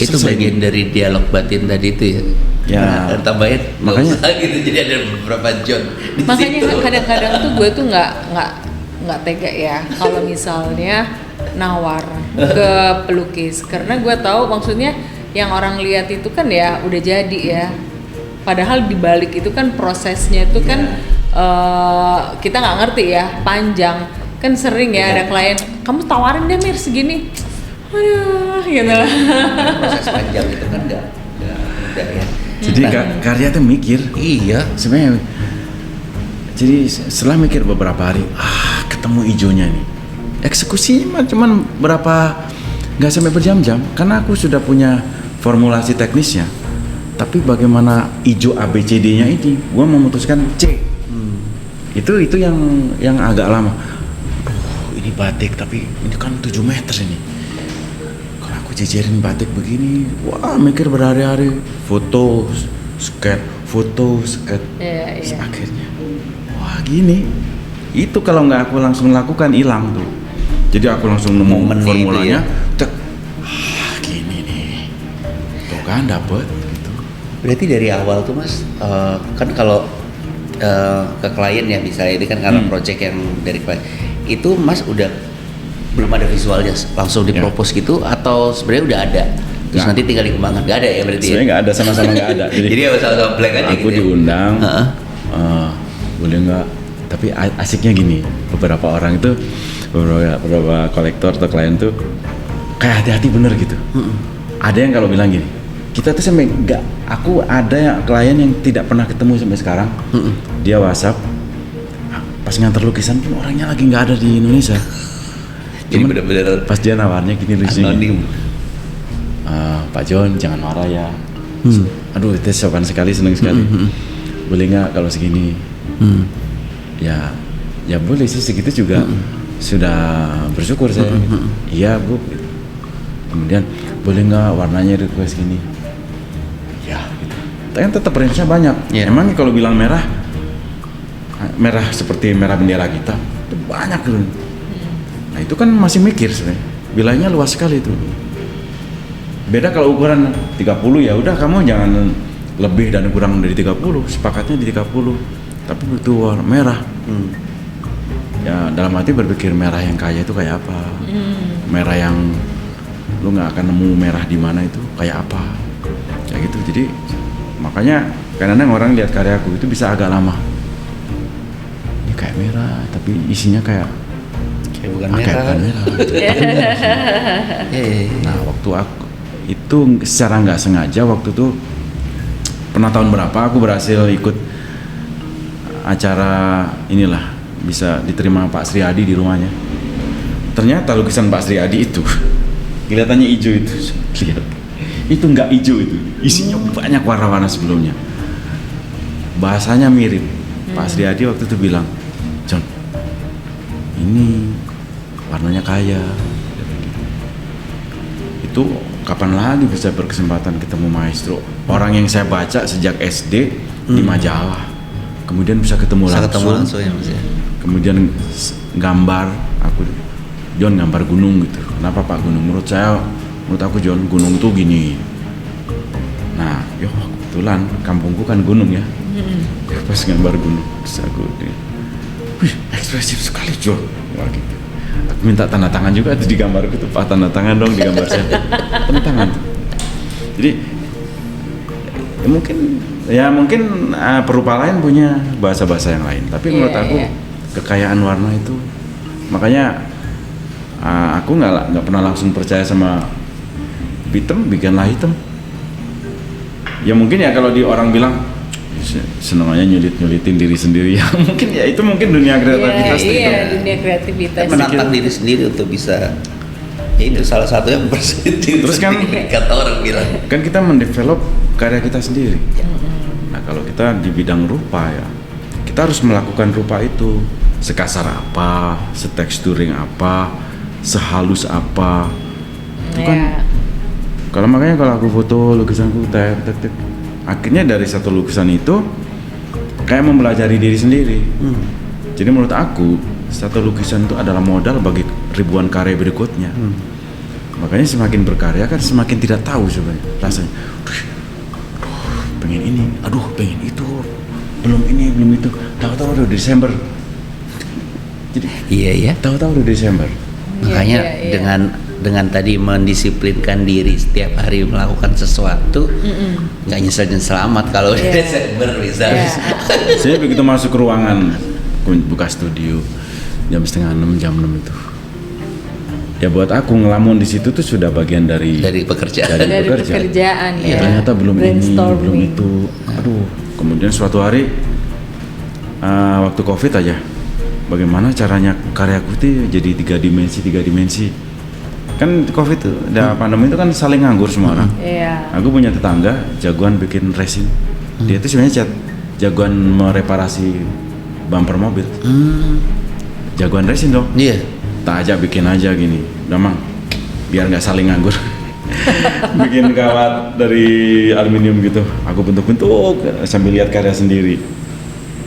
Itu bagian dari dialog batin tadi itu ya. Ya. Nah, tambahin Makanya- nggak usah gitu, jadi ada beberapa John di Makanya situ. kadang-kadang tuh gue tuh nggak tega ya kalau misalnya nawar ke pelukis, karena gue tahu maksudnya yang orang lihat itu kan ya udah jadi ya, padahal dibalik itu kan prosesnya itu kan kita nggak ngerti ya, panjang kan. Sering ya ada klien, kamu tawarin deh Mir segini, aduh gitu. Proses panjang itu kan nggak mudah ya. Jadi karya tuh mikir. Iya. Sebenarnya jadi setelah mikir beberapa hari, ketemu hijaunya nih. Eksekusinya cuman nggak sampai berjam-jam, karena aku sudah punya formulasi teknisnya. Tapi bagaimana hijau ABCD-nya ini, gua memutuskan C. Itu yang agak lama. Aduh, ini batik tapi ini kan 7 meter ini. Kalau aku jejerin batik begini, wah mikir berhari-hari, foto, sket. Iya. Akhirnya wah gini, itu kalau nggak aku langsung lakukan hilang tuh. Jadi aku langsung nemu Momen formulanya, itu cek, gini nih, tuh kan dapet gitu. Berarti dari awal tuh Mas, kan kalau ke klien ya misalnya ini kan karena project yang dari klien, itu Mas udah belum ada visualnya langsung dipropose gitu atau sebenarnya udah ada? Terus Nggak. nanti tinggal dikembangkan, nggak ada ya berarti? Sebenarnya nggak ada, sama-sama nggak ada. Jadi ya sama-sama blank aja aku gitu ya? diundang, Heeh. boleh nggak? Tapi asiknya gini, beberapa orang itu, beberapa kolektor atau klien tuh kayak hati-hati bener gitu. Ada yang kalau bilang gini, kita tuh sampai aku ada klien yang tidak pernah ketemu sampai sekarang. Dia WhatsApp, pas nganter lukisan pun orangnya lagi nggak ada di Indonesia. Jadi benar-benar Pas dia nawarnya gini lucunya, anonim. Pak John jangan marah ya. Aduh itu sopan sekali, seneng sekali. Boleh nggak kalau segini? Ya boleh sih, segitu juga sudah bersyukur saya. Iya Bu. Kemudian boleh nggak warnanya request gini? Ya gitu. Tapi tetap range-nya banyak. Emang kalau bilang merah seperti merah bendera kita itu banyak tuh. Nah itu kan masih mikir sebenarnya. Wilayahnya luas sekali itu. Beda kalau ukuran 30 ya udah kamu jangan lebih dan kurang dari 30, sepakatnya di 30. Tapi butuh warna merah. Ya dalam hati berpikir merah yang kaya itu kayak apa? Merah yang lu nggak akan nemu merah di mana itu kayak apa? Kayak gitu. Jadi makanya kadang-kadang orang lihat karyaku itu bisa agak lama. Ini kayak merah tapi isinya kayak bukan kayak merah. bukan merah. Nah waktu aku itu secara nggak sengaja waktu itu pernah tahun berapa aku berhasil ikut acara inilah, bisa diterima Pak Sriadi di rumahnya. Ternyata lukisan Pak Sriadi itu kelihatannya hijau itu nggak hijau, itu isinya banyak warna-warna sebelumnya. Bahasanya mirip. Pak Sriadi waktu itu bilang, John ini warnanya kaya. Itu kapan lagi bisa berkesempatan ketemu maestro, orang yang saya baca sejak SD di majalah, kemudian bisa ketemu langsung ya Mas ya. Kemudian gambar, aku John gambar gunung gitu. Kenapa Pak gunung? Menurut aku John, gunung tuh gini. Nah, kebetulan kampungku kan gunung ya. Pas gambar gunung, terus aku, wih ekspresif sekali John. Wah gitu. Aku minta tanda tangan juga tuh di gambarku tuh, Pak tanda tangan dong di gambar saya. Tanda tangan. Jadi mungkin perupa lain punya bahasa-bahasa yang lain. Tapi menurut aku kekayaan warna itu, makanya aku nggak pernah langsung percaya sama hitam, bikinlah hitam. Ya mungkin ya kalau di orang bilang senangnya nyulitin diri sendiri ya mungkin ya itu mungkin dunia kreativitas itu. Dunia kreativitas. Menantang diri sendiri untuk bisa, ya itu salah satunya bersedih. Terus kan kata orang bilang kan kita mendevelop karya kita sendiri. Nah kalau kita di bidang rupa ya kita harus melakukan rupa itu sekasar apa, seteksturing apa, sehalus apa. Itu kan kalau makanya kalau aku foto lukisanku akhirnya dari satu lukisan itu kayak mempelajari diri sendiri. Jadi menurut aku satu lukisan itu adalah modal bagi ribuan karya berikutnya. Makanya semakin berkarya kan semakin tidak tahu sebenarnya rasanya. Pengen ini, pengen itu, belum ini, belum itu. Tahu-tahu udah Desember. Jadi iya tahu-tahu udah Desember. Makanya dengan tadi mendisiplinkan diri setiap hari melakukan sesuatu, nggak nyesel amat kalau udah Desember misalnya. Saya begitu masuk ke ruangan, buka studio jam 5:30, jam 6 itu. Ya buat aku ngelamun di situ tuh sudah bagian dari pekerjaan. Dari pekerjaan ya. Ternyata belum ini, belum itu. Kemudian suatu hari waktu Covid aja, bagaimana caranya karyaku itu jadi tiga dimensi. Kan Covid tuh, pandemi itu kan saling nganggur semua orang. Aku punya tetangga jagoan bikin resin. Dia itu sebenarnya jagoan mereparasi bumper mobil. Jagoan resin dong. Iya. Tak aja bikin aja gini, udah Mang, biar nggak saling nganggur. Bikin kawat dari aluminium gitu, aku bentuk-bentuk sambil lihat karya sendiri.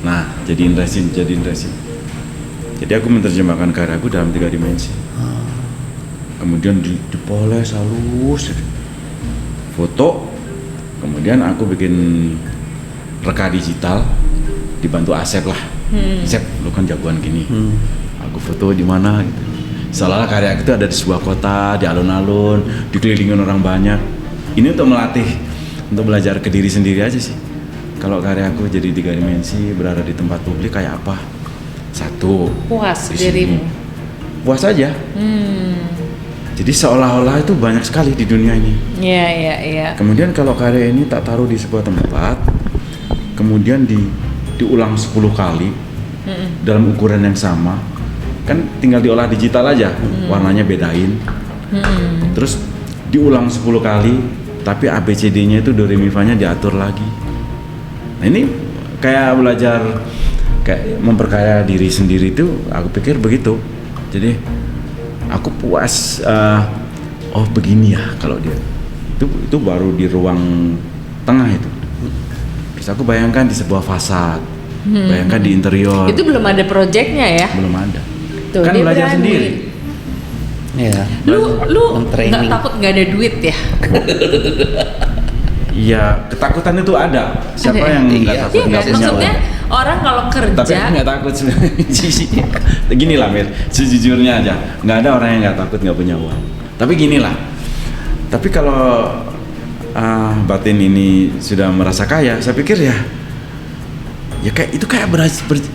Nah, jadiin resin. Jadi aku menerjemahkan karyaku dalam 3 dimensi. Kemudian dipoles halus, foto. Kemudian aku bikin reka digital, dibantu Asep lah. Asep, lu kan jagoan gini. Aku foto di mana gitu. Seolah-olah karya itu ada di sebuah kota, di alun-alun, dikelilingin orang banyak. Ini untuk melatih, untuk belajar ke diri sendiri aja sih. Kalau karyaku jadi 3 dimensi, berada di tempat publik kayak apa? Satu, Puas di dirimu. sini. Puas aja. Jadi seolah-olah itu banyak sekali di dunia ini. Iya. Kemudian kalau karya ini tak taruh di sebuah tempat, kemudian diulang 10 kali dalam ukuran yang sama, kan tinggal diolah digital aja, warnanya bedain, terus diulang 10 kali, tapi ABCD-nya itu do re mi fa-nya diatur lagi. Nah ini kayak belajar, kayak memperkaya diri sendiri itu, aku pikir begitu. Jadi aku puas, oh begini ya kalau dia itu baru di ruang tengah itu. Terus aku bayangkan di sebuah fasad, bayangkan di interior. Itu belum ada proyeknya ya? Belum ada. Tuh, Kan dia belajar berani. sendiri. Iya. Lu Men-training. nggak takut nggak ada duit ya? Iya, ketakutan itu ada. Siapa Ada ya? yang nggak Iya, takut Iya nggak kan, punya maksudnya uang? orang kalau Tapi kerja aku nggak takut sebenarnya. Gini lah Mir, sejujurnya aja, nggak ada orang yang nggak takut nggak punya uang. Tapi gini lah, tapi kalau batin ini sudah merasa kaya, saya pikir ya kayak itu kayak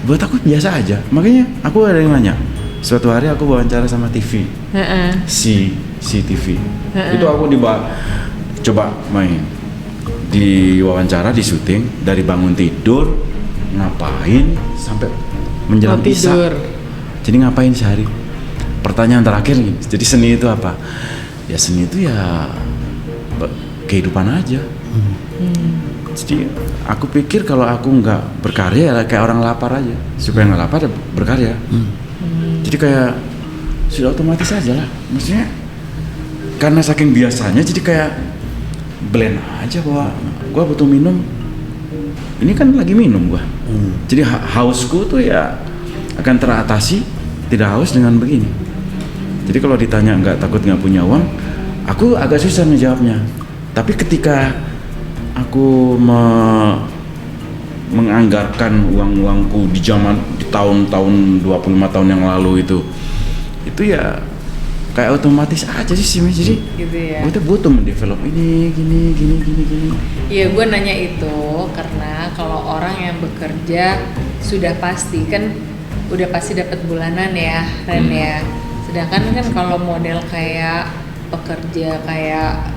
buat aku biasa aja. Makanya aku ada yang nanya. Suatu hari aku wawancara sama TV, si TV. Itu aku coba main di wawancara, di syuting, dari bangun tidur ngapain sampai menjelang mau isya. tidur. Jadi ngapain sehari? Pertanyaan terakhir nih. Jadi seni itu apa? Ya seni itu ya kehidupan aja. Jadi aku pikir kalau aku nggak berkarya ya kayak orang lapar aja. Supaya nggak lapar ya berkarya. Jadi kayak sudah otomatis aja lah. Maksudnya karena saking biasanya jadi kayak blend aja bahwa gue butuh minum. Ini kan lagi minum gue. Jadi hausku tuh ya akan teratasi tidak haus dengan begini. Jadi kalau ditanya nggak takut nggak punya uang, aku agak susah menjawabnya. Tapi ketika aku menganggarkan uang-uangku di tahun-tahun 25 tahun yang lalu itu ya kayak otomatis aja sih. Jadi Gitu ya. gue tuh butuh mendevelop ini gini. Iya, gue nanya itu karena kalau orang yang bekerja sudah pasti kan udah pasti dapat bulanan ya, Ren ya. Sedangkan kan kalau model kayak pekerja kayak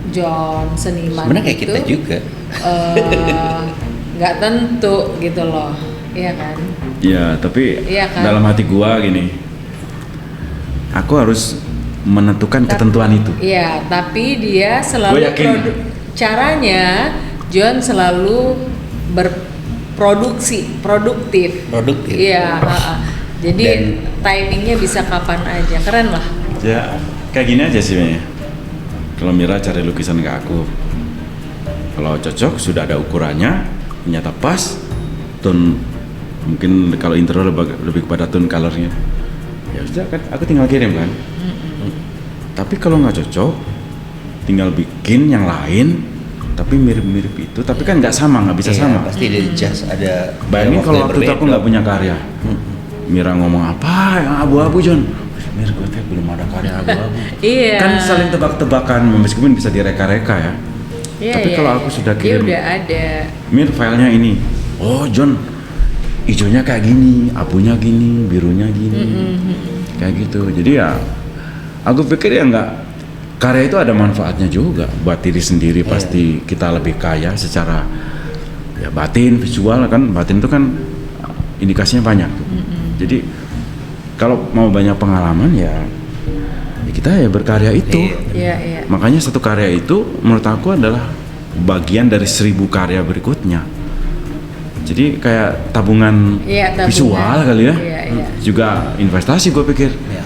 John seniman Sebenarnya kayak itu, kita juga. nggak tentu gitu loh, iya kan? Ya tapi Iya kan? dalam hati gua gini, aku harus menentukan ketentuan itu. Iya, tapi dia selalu Gua yakin. caranya John selalu produktif. Produktif. Iya, jadi Dan- timingnya bisa kapan aja, keren lah. Ya kayak gini aja sih Mei. Kalau Mira cari lukisan ke aku, kalau cocok sudah ada ukurannya, ternyata pas, tone mungkin kalau interior lebih kepada tone colornya, ya sudah kan aku tinggal kirim kan. Tapi kalau nggak cocok, tinggal bikin yang lain, tapi mirip-mirip itu, tapi kan nggak sama, nggak bisa Iya, sama. Pasti ada just ada. Bayangin ada kalau waktu waktu itu yang aku berbeda. nggak punya karya, Mira ngomong apa yang abu-abu John? Mir, gue teh belum ada karya abu-abu. Iya. Kan saling tebak-tebakan meskipun bisa direka-reka ya. Iya, Tapi iya, kalau iya. aku sudah dia kirim, udah ada. Mir filenya ini, oh John, hijaunya kayak gini, abunya gini, birunya gini, kayak gitu. Jadi ya, aku pikir ya nggak, karya itu ada manfaatnya juga buat diri sendiri. Pasti kita lebih kaya secara ya batin, visual kan. Batin itu kan indikasinya banyak. Jadi kalau mau banyak pengalaman ya kita ya berkarya itu. Iya. Makanya satu karya itu menurut aku adalah bagian dari 1000 karya berikutnya. Jadi kayak tabungan, Iya, tabungan. visual kali ya. Iya. Juga investasi gue pikir. Ya.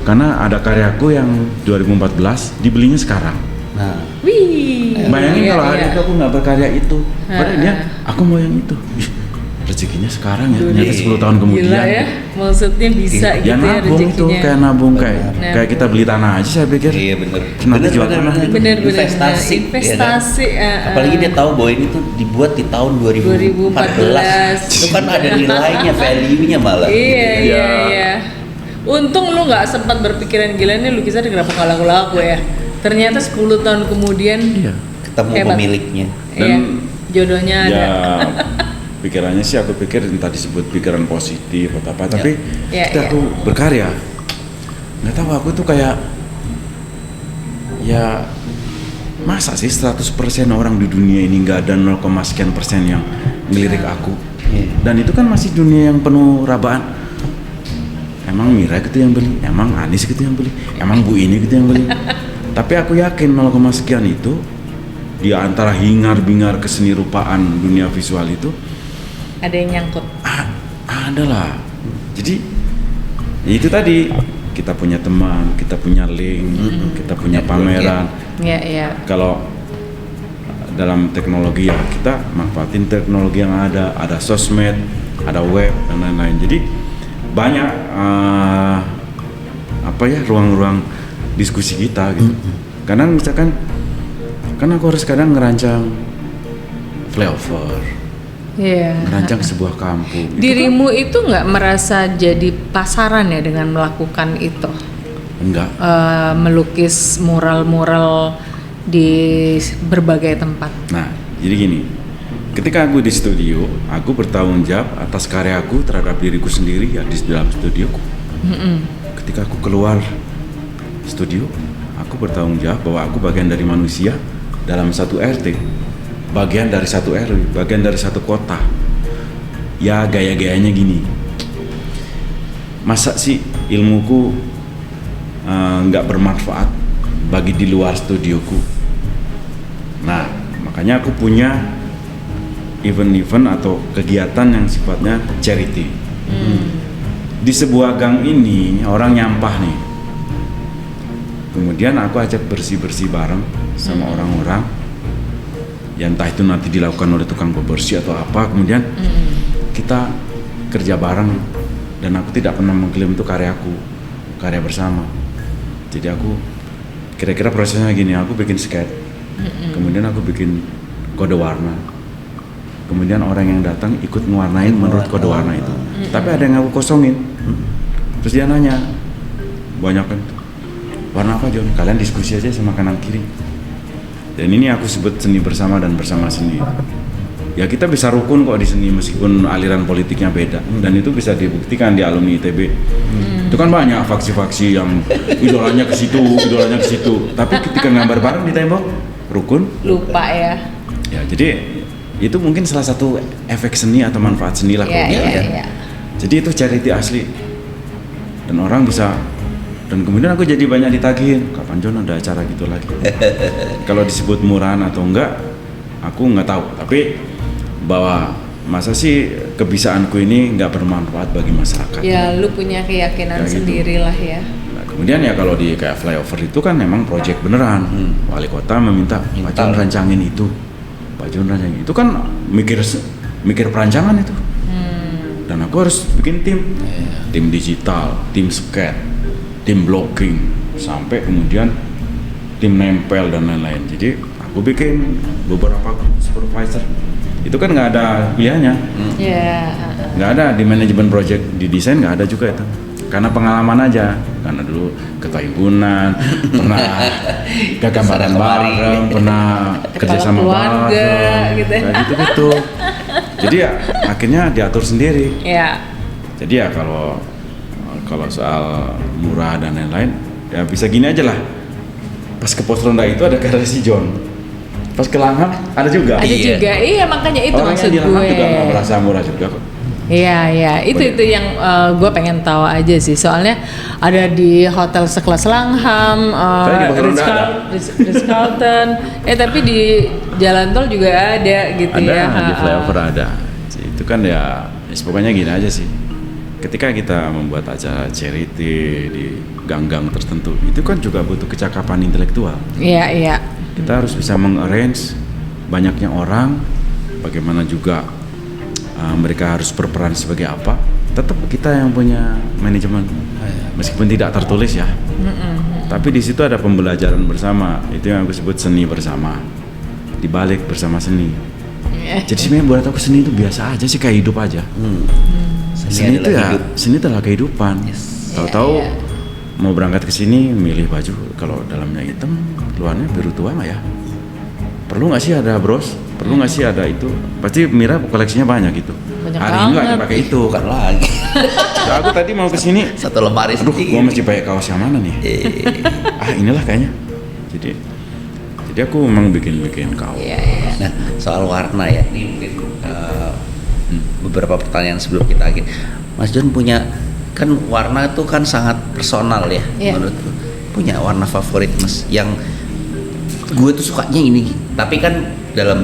Karena ada karyaku yang 2014 dibelinya sekarang. Nah, Wih. Bayangin Iya, kalau hari iya. itu aku nggak berkarya itu. Padahal Ha-ha. dia, aku mau yang itu. Ih, rezekinya sekarang ya, ternyata Duh, 10 tahun kemudian. Gila ya, maksudnya bisa Ya gitu ya nabung itu, rezekinya. kayak nabung kayak Benar. kita beli tanah aja saya pikir. iya bener. Nanti jual tanah. Bener. Investasi. Investasi, ya kan? Apalagi dia tahu bahwa ini tuh dibuat di tahun 2014. 2014. Itu kan ada nilainya, value-nya malah. Iya, gitu. iya. Untung lu nggak sempat berpikiran gila nih lukisan kenapa nggak laku-laku ya. Ternyata 10 tahun kemudian Iya. Ketemu Hebat. pemiliknya. iya, Dan- jodohnya ada. Ya pikirannya sih aku pikir entah disebut pikiran positif atau apa, tapi Ya, kita ya. tuh berkarya. Nggak tahu aku tuh kayak ya masa sih 100% orang di dunia ini nggak ada 0, sekian persen yang ngelirik aku. Dan itu kan masih dunia yang penuh rabaan. Emang Mira gitu yang beli, emang Anis gitu yang beli, emang Bu ini gitu yang beli. Tapi aku yakin 0, sekian itu di antara hingar-bingar keseni rupaan dunia visual itu Ada yang nyangkut. Ada lah. Jadi ya itu tadi, kita punya teman, kita punya link, kita punya pameran. Ya. Kalau dalam teknologi ya kita manfaatin teknologi yang ada sosmed, ada web dan lain-lain. Jadi banyak ruang-ruang diskusi kita gitu. Kadang misalkan kan aku harus kadang ngerancang flyover, merancang sebuah kampung. Dirimu itu nggak merasa jadi pasaran ya dengan melakukan itu? Enggak. Melukis mural-mural di berbagai tempat. Nah, jadi gini, ketika aku di studio, aku bertanggung jawab atas karyaku terhadap diriku sendiri ya di dalam studioku. Ketika aku keluar studio, aku bertanggung jawab bahwa aku bagian dari manusia dalam satu RT, bagian dari satu RW, bagian dari satu kota. Ya gaya-gayanya gini, masa sih ilmuku nggak bermanfaat bagi di luar studioku. Nah, makanya aku punya event-event atau kegiatan yang sifatnya charity. Di sebuah gang ini orang nyampah nih, kemudian aku ajak bersih-bersih bareng sama orang-orang, ya entah itu nanti dilakukan oleh tukang pembersih atau apa, kemudian kita kerja bareng, dan aku tidak pernah mengklaim itu karyaku, karya bersama. Jadi aku kira-kira prosesnya gini, aku bikin sketch, kemudian aku bikin kode warna, kemudian orang yang datang ikut mewarnain menurut kode warna itu. Tapi ada yang aku kosongin, terus dia nanya, banyak kan, warna apa John? Kalian diskusi aja sama kanan kiri. Dan ini aku sebut seni bersama dan bersama seni. Ya kita bisa rukun kok di seni meskipun aliran politiknya beda, dan itu bisa dibuktikan di alumni ITB. Itu kan banyak faksi-faksi yang idolanya ke situ, idolanya ke situ. Tapi ketika gambar bareng di tembok, rukun. Lupa ya. Ya jadi itu mungkin salah satu efek seni atau manfaat seni lah kalau kita lihat. Jadi itu charity asli. Dan orang bisa, dan kemudian aku jadi banyak ditagihin, kapan John ada acara gitu lagi. Kalau disebut murahan atau enggak, aku nggak tahu. Tapi bahwa masa sih kebisaanku ini nggak bermanfaat bagi masyarakat. Ya, lu punya keyakinan Kayak gitu. sendiri lah ya. Nah, kemudian ya kalau di kayak flyover itu kan memang proyek beneran. Wali kota meminta Pak John rancangin itu, Pak John rancangin itu kan mikir perancangan itu. Dan aku harus bikin tim digital, tim sketch, tim blocking, sampai kemudian tim nempel dan lain-lain. Jadi aku bikin beberapa supervisor. Itu kan nggak ada pilihannya. Nggak ada di manajemen project, di desain nggak ada juga itu. Karena pengalaman aja. Karena dulu ketua himpunan, pernah gambaran bareng, pernah kerjasama bareng, gitu. kayak gitu. Jadi ya akhirnya diatur sendiri. Ya. Jadi ya kalau soal murah dan lain-lain, ya bisa gini aja lah. Pas ke pos ronda itu ada karya si John. Pas ke Langham ada juga. Ada juga. Iya, makanya itu Orang maksud yang di Langham gue. juga nggak merasa murah juga kok. Iya, itu yang gue pengen tahu aja sih. Soalnya ada di hotel sekelas Langham, Saya di Pos Ronda ada. Ritz-Carlton. Tapi di jalan tol juga ada gitu Ada, ya. di flyover ada. Itu kan ya pokoknya gini aja sih. Ketika kita membuat acara charity di gang-gang tertentu, itu kan juga butuh kecakapan intelektual. Iya. Kita harus bisa mengarrange banyaknya orang, bagaimana juga mereka harus berperan sebagai apa. Tetap kita yang punya manajemen, meskipun tidak tertulis ya. Tapi di situ ada pembelajaran bersama. Itu yang aku sebut seni bersama. Dibalik bersama seni. Jadi sebenarnya buat aku seni itu biasa aja sih, kayak hidup aja. Seni itu ya, seni adalah kehidupan. Tahu-tahu mau berangkat ke sini milih baju, kalau dalamnya hitam, luarnya biru tua nggak ya? Perlu nggak sih ada bros? Perlu nggak sih ada itu? Pasti Mira koleksinya banyak gitu. Banyak Hari ini nggak banget. dipakai itu. Bukan lagi. Nah, aku tadi mau ke sini. Satu lemari Aduh, sedikit. gua mesti pakai kaos yang mana nih? Inilah kayaknya. Jadi aku memang bikin kaos. Nah, soal warna ya, ini mungkin beberapa pertanyaan sebelum kita akhir. Mas John punya, kan warna itu kan sangat personal ya, menurutku. Punya warna favorit Mas, yang gue tuh sukanya ini. Tapi kan dalam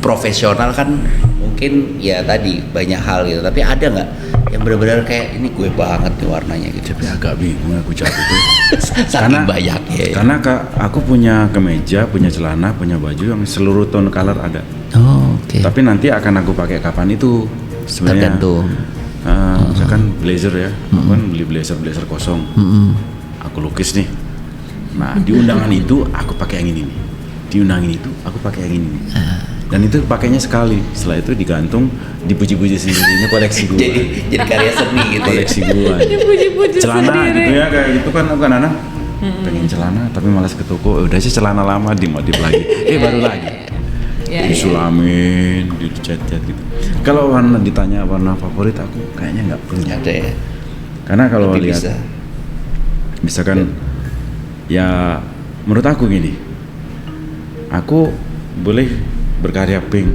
profesional kan mungkin ya tadi banyak hal gitu. Tapi ada nggak yang benar-benar kayak ini gue banget nih warnanya gitu? Tapi agak bingung aku jawab itu. Saking banyak ya. Karena aku punya kemeja, punya celana, punya baju yang seluruh tone color ada. Oh, oke. Tapi nanti akan aku pakai kapan itu sebenarnya. Tergantung. Misalkan blazer ya, aku kan beli blazer kosong. Aku lukis nih. Nah, di undangan itu aku pakai yang ini nih. Di undangan itu aku pakai yang ini nih. Dan itu pakainya sekali. Setelah itu digantung, dipuji-puji sendirinya, koleksi gua. jadi karya seni gitu. Koleksi gua. Dipuji-puji Celana sendiri. gitu ya, kayak gitu kan aku kan anak. Pengen celana tapi malas ke toko. Udah sih celana lama dimodif lagi. Baru lagi. Disulamin, dicat-cat gitu. Kalau warna ditanya warna favorit aku kayaknya nggak punya. Ada ya. Karena kalau Tapi lihat misalkan ya menurut aku gini. Aku boleh berkarya pink,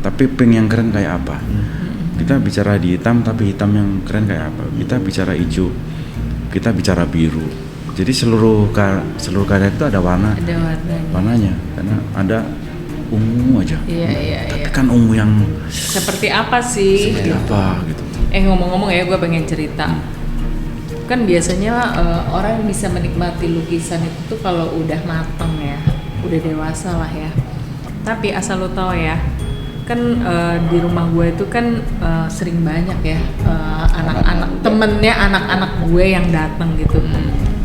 tapi pink yang keren kayak apa? Kita bicara di hitam tapi hitam yang keren kayak apa? Kita bicara hijau, kita bicara biru. Jadi seluruh karya itu ada warna. Ada warnanya. Karena ada ungu aja. Iya. Tapi kan ungu yang Seperti apa sih? seperti apa gitu. Ngomong-ngomong ya, gue pengen cerita. Kan biasanya orang bisa menikmati lukisan itu tuh kalau udah mateng ya, udah dewasa lah ya. Tapi asal lo tau ya, kan di rumah gue itu kan sering banyak ya anak-anak temennya anak-anak gue yang datang gitu.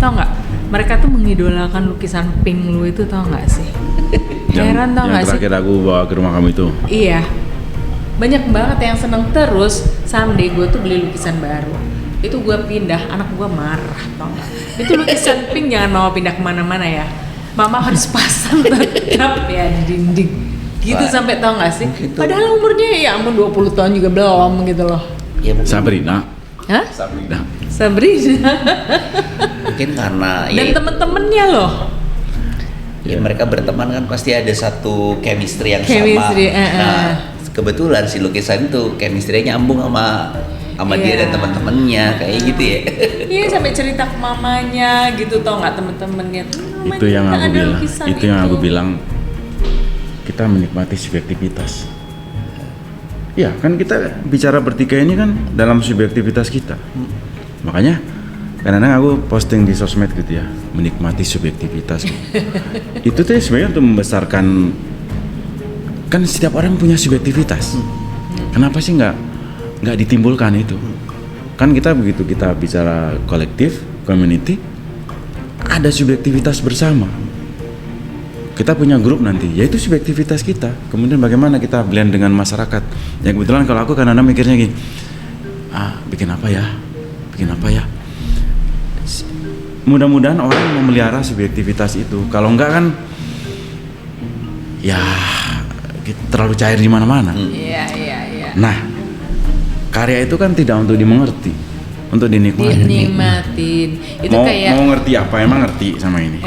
Tau nggak? Mereka tuh mengidolakan lukisan pink lu itu, tau nggak sih? Heran tau nggak sih? Yang terakhir aku bawa ke rumah kamu itu. Iya, banyak banget yang seneng. Terus someday gue tuh beli lukisan baru. Itu gue pindah, anak gue marah tau nggak? Itu lukisan pink jangan mau pindah kemana-mana ya. Mama harus pasang tetap ya di dinding. Gitu. Wah, sampai tau nggak sih? itu. Padahal umurnya ya ampun 20 tahun juga belum gitu loh. Ya mungkin, Sabrina. Hah? Sabrina. Sabrina. mungkin karena Dan temen-temennya loh. ya mereka berteman kan pasti ada satu chemistry yang Chemistry, sama. Nah, kebetulan si lukisan itu chemistry-nya nyambung sama dia Iya. dan teman-temannya kayak gitu ya. Iya, sampai cerita ke mamanya gitu, tau nggak temen-temennya. Itu yang aku ada bilang. lukisan Itu yang aku bilang. Kita menikmati subjektivitas. Ya kan kita bicara bertiga ini kan dalam subjektivitas kita. Makanya kadang-kadang aku posting di sosmed gitu ya, menikmati subjektivitas. Itu tuh sebenarnya untuk membesarkan, kan setiap orang punya subjektivitas. Kenapa sih nggak ditimbulkan itu? Kan kita begitu kita bicara kolektif, community, ada subjektivitas bersama. Kita punya grup nanti, yaitu subjektivitas kita. Kemudian bagaimana kita blend dengan masyarakat. Yang kebetulan kalau aku kadang-kadang mikirnya gini, bikin apa ya? Mudah-mudahan orang memelihara subjektivitas itu. Kalau enggak kan, ya terlalu cair di mana-mana. Iya. Nah, karya itu kan tidak untuk dimengerti, untuk dinikmati. Dinikmatin. Itu kayak mau ngerti apa? Emang ngerti sama ini?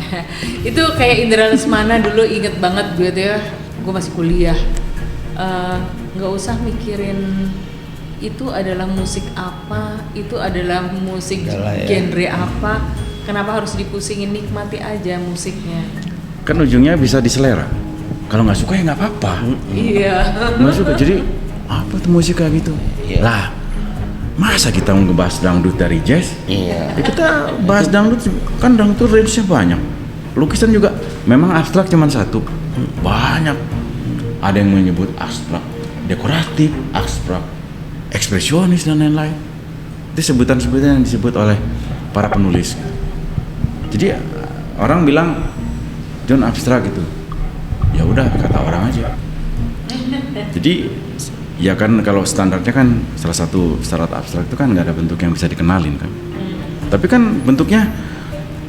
itu kayak Indra Lesmana dulu, inget banget gue tuh ya, gue masih kuliah. Nggak usah mikirin itu adalah musik apa, itu adalah musik Yalah, ya. genre apa, kenapa harus dipusingin, nikmati aja musiknya. Kan ujungnya bisa diselera. Kalau nggak suka ya nggak apa-apa. Iya. Nggak suka, jadi apa tuh musik kayak gitu? Iya. Lah, masa kita mau ngebahas dangdut dari jazz? Iya. Ya kita bahas dangdut, kan dangdut range-nya banyak. Lukisan juga memang abstrak cuma satu. Banyak. Ada yang menyebut abstrak dekoratif, abstrak ekspresionis dan lain-lain. Itu sebutan-sebutan yang disebut oleh para penulis. Jadi orang bilang John abstrak gitu. Ya udah, kata orang aja. Jadi ya kan kalau standarnya kan salah satu syarat abstrak itu kan nggak ada bentuk yang bisa dikenalin kan. Tapi kan bentuknya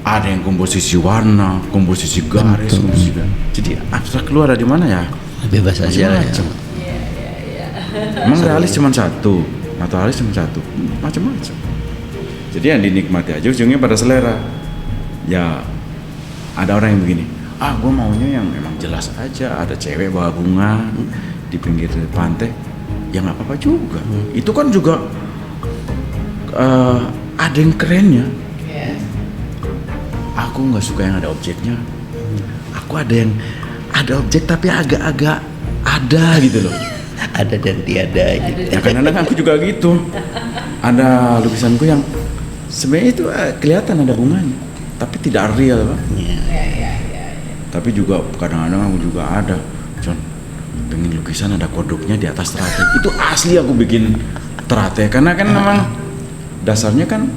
ada yang komposisi warna, komposisi garis, komposisi jadi abstrak keluar dari mana ya? Bebas aja lah ya. Macam-macam. Emang realis cuma satu, naturalis cuma satu, macam-macam. Jadi yang dinikmati aja ujungnya pada selera. Ya ada orang yang begini, gue maunya yang memang jelas aja, ada cewek bawa bunga di pinggir pantai, ya nggak apa-apa juga. Itu kan juga ada yang kerennya. Aku nggak suka yang ada objeknya. Aku ada yang ada objek tapi agak-agak ada gitu loh. Ada dan tiada gitu. Ya kadang-kadang aku juga gitu. Ada lukisanku yang sebenarnya itu kelihatan ada bunganya, tapi tidak real, Pak. Tapi juga kadang-kadang aku juga ada, John, pengen lukisan ada kodoknya di atas teratai. Itu asli aku bikin teratai karena kan memang dasarnya kan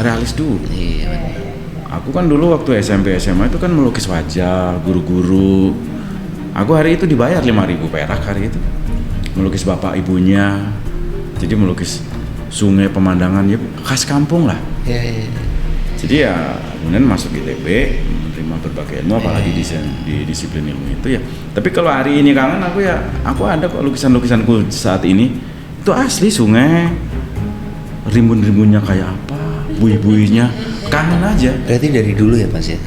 realis dulu. Iya. Aku kan dulu waktu SMP SMA itu kan melukis wajah guru-guru. Aku hari itu dibayar 5.000 perak hari itu. Melukis bapak ibunya. Jadi melukis sungai, pemandangan ya khas kampung lah. Iya. Jadi ya kemudian masuk ITB, menerima berbagai ilmu apalagi di disiplin ilmu itu ya. Tapi kalau hari ini kangen aku ada kok lukisanku saat ini. Itu asli sungai. Rimbun-rimbunnya kayak apa, buih-buihnya. Kangen aja. Berarti dari dulu ya Mas ya,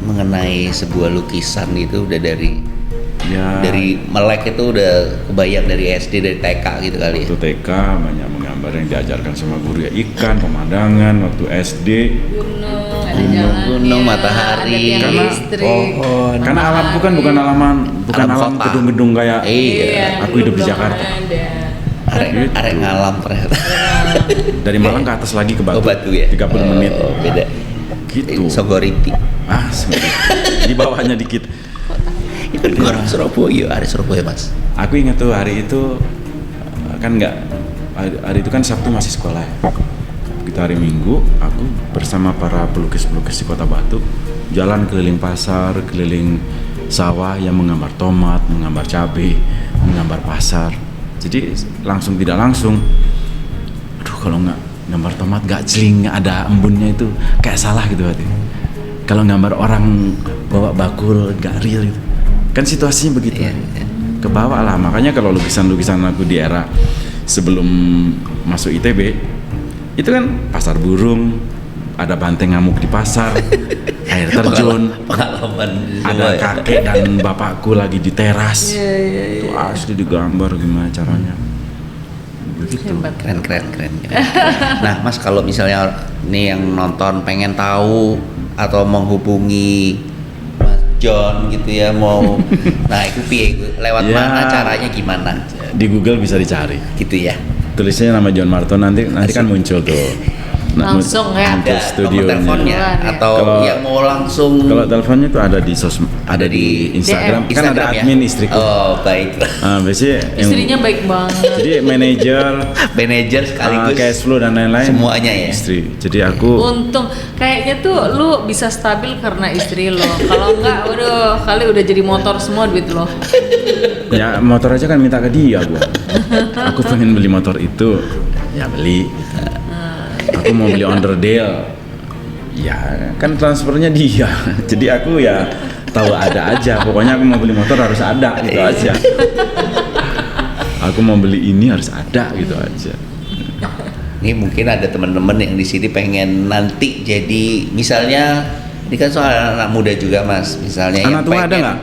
mengenai sebuah lukisan itu udah dari melek itu udah kebayang dari SD, dari TK gitu kali ya? Waktu TK banyak menggambar yang diajarkan sama guru ya, ikan, pemandangan. Waktu SD gunung, matahari, karena pohon. Karena alamku kan bukan alam kota. gedung-gedung kayak aku hidup di Jakarta. Arek ngalam ternyata. Dari Malang ke atas lagi ke Batu. Batu ya? 30 menit. Beda. Gitu. Sogoriti. Sebenarnya. Di bawahnya dikit. Itu orang Surabaya, hari Surabaya Mas. Aku ingat tuh hari itu kan hari itu kan Sabtu masih sekolah ya. Kita hari Minggu aku bersama para pelukis-pelukis di Kota Batu jalan keliling pasar, keliling sawah yang menggambar tomat, menggambar cabai, menggambar pasar. Jadi langsung tidak langsung, aduh kalau nggak gambar tomat nggak celing, ada embunnya itu kayak salah gitu hati. Kalau gambar orang bawa bakul nggak real gitu. Kan situasinya begitu. Kebawa lah. Makanya kalau lukisan-lukisan aku di era sebelum masuk ITB itu kan pasar burung, ada banteng ngamuk di pasar, air terjun, pengalaman ada kakek dan bapakku lagi di teras. Itu asli digambar gimana caranya. Begitu. Keren. Nah Mas, kalau misalnya nih yang nonton pengen tahu atau menghubungi Mas John gitu ya, mau nah itu lewat mana, caranya gimana? Di Google bisa dicari. Gitu ya. Tulisnya nama John Marton, nanti kan muncul tuh. Langsung ya. Ada Studionya. nomor teleponnya atau Kalau- yang mau langsung Kalau teleponnya itu ada di Instagram. DM. Kan ada ya? admin istriku. Oh baik. Biasanya yang- Istrinya baik banget. jadi manajer, Manajer sekaligus cash flow dan lain-lain. semuanya ya. Istri. Jadi aku Untung kayaknya tuh lu bisa stabil karena istri lo. Kalau enggak, waduh, kali udah jadi motor semua duit lo. ya motor aja kan minta ke dia gua. Aku pengen beli motor itu, ya beli. Aku mau beli Onderdale, ya kan transfernya dia. Jadi aku ya tahu ada aja. Pokoknya aku mau beli motor harus ada gitu aja. Aku mau beli ini harus ada gitu aja. Ini mungkin ada teman-teman yang di sini pengen nanti jadi misalnya ini kan soal anak muda juga Mas, misalnya Anak yang tua ada pengen- nggak?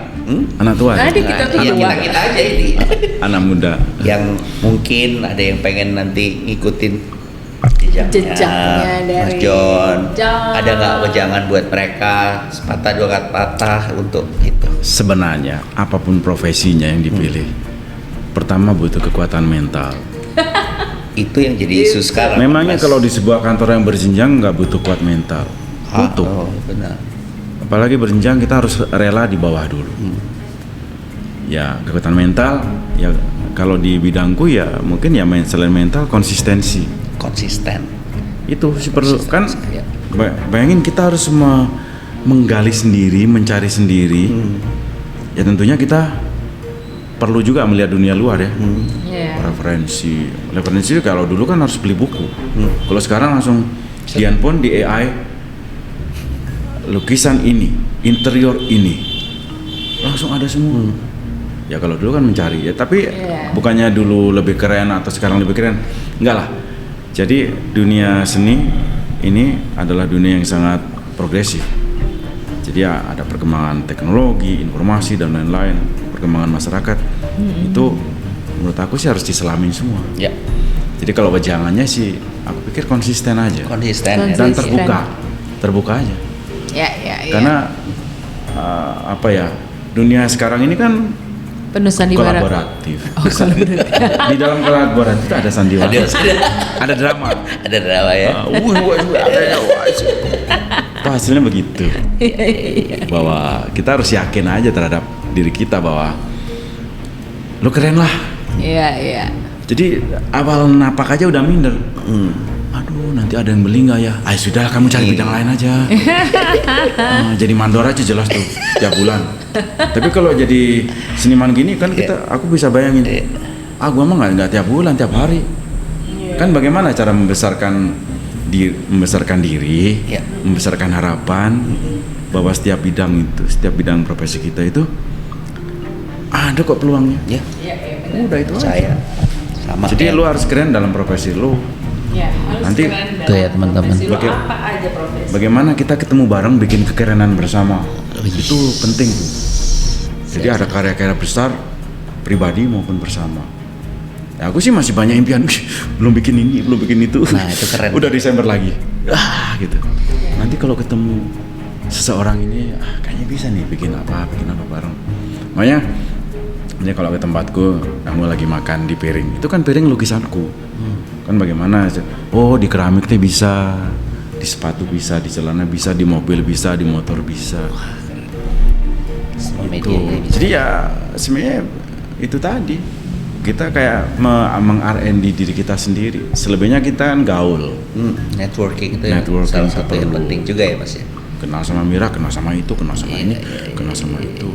Anak tua? Ada kita tuh Iya, tua. kita aja ini Anak muda. yang mungkin ada yang pengen nanti ngikutin Jejaknya Mas dari John. John. Ada nggak wejangan buat mereka sepatah dua kata patah untuk itu? Sebenarnya apapun profesinya yang dipilih, pertama butuh kekuatan mental. Itu yang jadi isu sekarang. Memangnya Mas. kalau di sebuah kantor yang berjenjang nggak butuh kuat mental? Butuh. Oh, benar. Apalagi berjenjang kita harus rela di bawah dulu. Ya kekuatan mental. Ya kalau di bidangku ya mungkin ya selain mental konsistensi. Konsisten. Itu perlu kan. Ya. Bayangin kita harus semua menggali sendiri, mencari sendiri. Ya tentunya kita perlu juga melihat dunia luar ya. Iya. Referensi kalau dulu kan harus beli buku. Kalau sekarang langsung di handphone, di AI, lukisan ini, interior ini, langsung ada semua. Ya kalau dulu kan mencari ya, tapi bukannya dulu lebih keren atau sekarang lebih keren, enggak lah. Jadi dunia seni ini adalah dunia yang sangat progresif. Jadi ya ada perkembangan teknologi, informasi dan lain-lain, perkembangan masyarakat. Itu menurut aku sih harus diselamin semua. Ya, Jadi kalau wejangannya sih aku pikir konsisten aja konsisten. dan Konsisten. terbuka aja. Ya. Karena apa ya, dunia sekarang ini kan Penuh sandiwara. kolaboratif. Di dalam kolaboratif itu ada sandiwara, ada drama. Ada drama ya. Itu hasilnya begitu. Bahwa kita harus yakin aja terhadap diri kita bahwa lu keren lah. Iya. Jadi awal napak aja udah minder. Aduh, nanti ada yang beli nggak ya? Ah sudah, kamu cari bidang lain aja. Jadi mandor aja jelas tuh tiap bulan. Tapi kalau jadi seniman gini kan aku bisa bayangin. Gua mah nggak tiap bulan, tiap hari. Kan bagaimana cara membesarkan diri, Iya. membesarkan harapan bahwa setiap bidang profesi kita itu ada kok peluangnya. Ya, Udah itu aja. saya sama. Jadi lu harus keren dalam profesi lu. Ya, harus Nanti- keren Tuh ya, dalam teman-teman. profesi lo, Bagi- apa aja profesi. Bagaimana kita ketemu bareng bikin kekerenan bersama. Itu penting tuh. Jadi ada karya-karya besar pribadi maupun bersama. Ya, aku sih masih banyak impian. Belum bikin ini, belum bikin itu. Nah, itu keren. Udah Desember lagi. Gitu. Nanti kalau ketemu seseorang ini, kayaknya bisa nih bikin apa bareng. Makanya ini kalau ke tempatku, kamu lagi makan di piring. Itu kan piring lukisanku. Kan bagaimana? Oh, di keramik teh bisa, di sepatu bisa, di celana bisa, di mobil bisa, di motor bisa. Semua Itu. media ya, bisa. Jadi ya sebenarnya itu tadi kita kayak meng-R&D diri kita sendiri. Selebihnya kita kan gaul, Networking itu ya Networking salah itu satu yang perlu. penting juga ya Mas ya. kenal sama Mira, kenal sama itu, kenal sama Iya, ini, iya, kenal sama itu.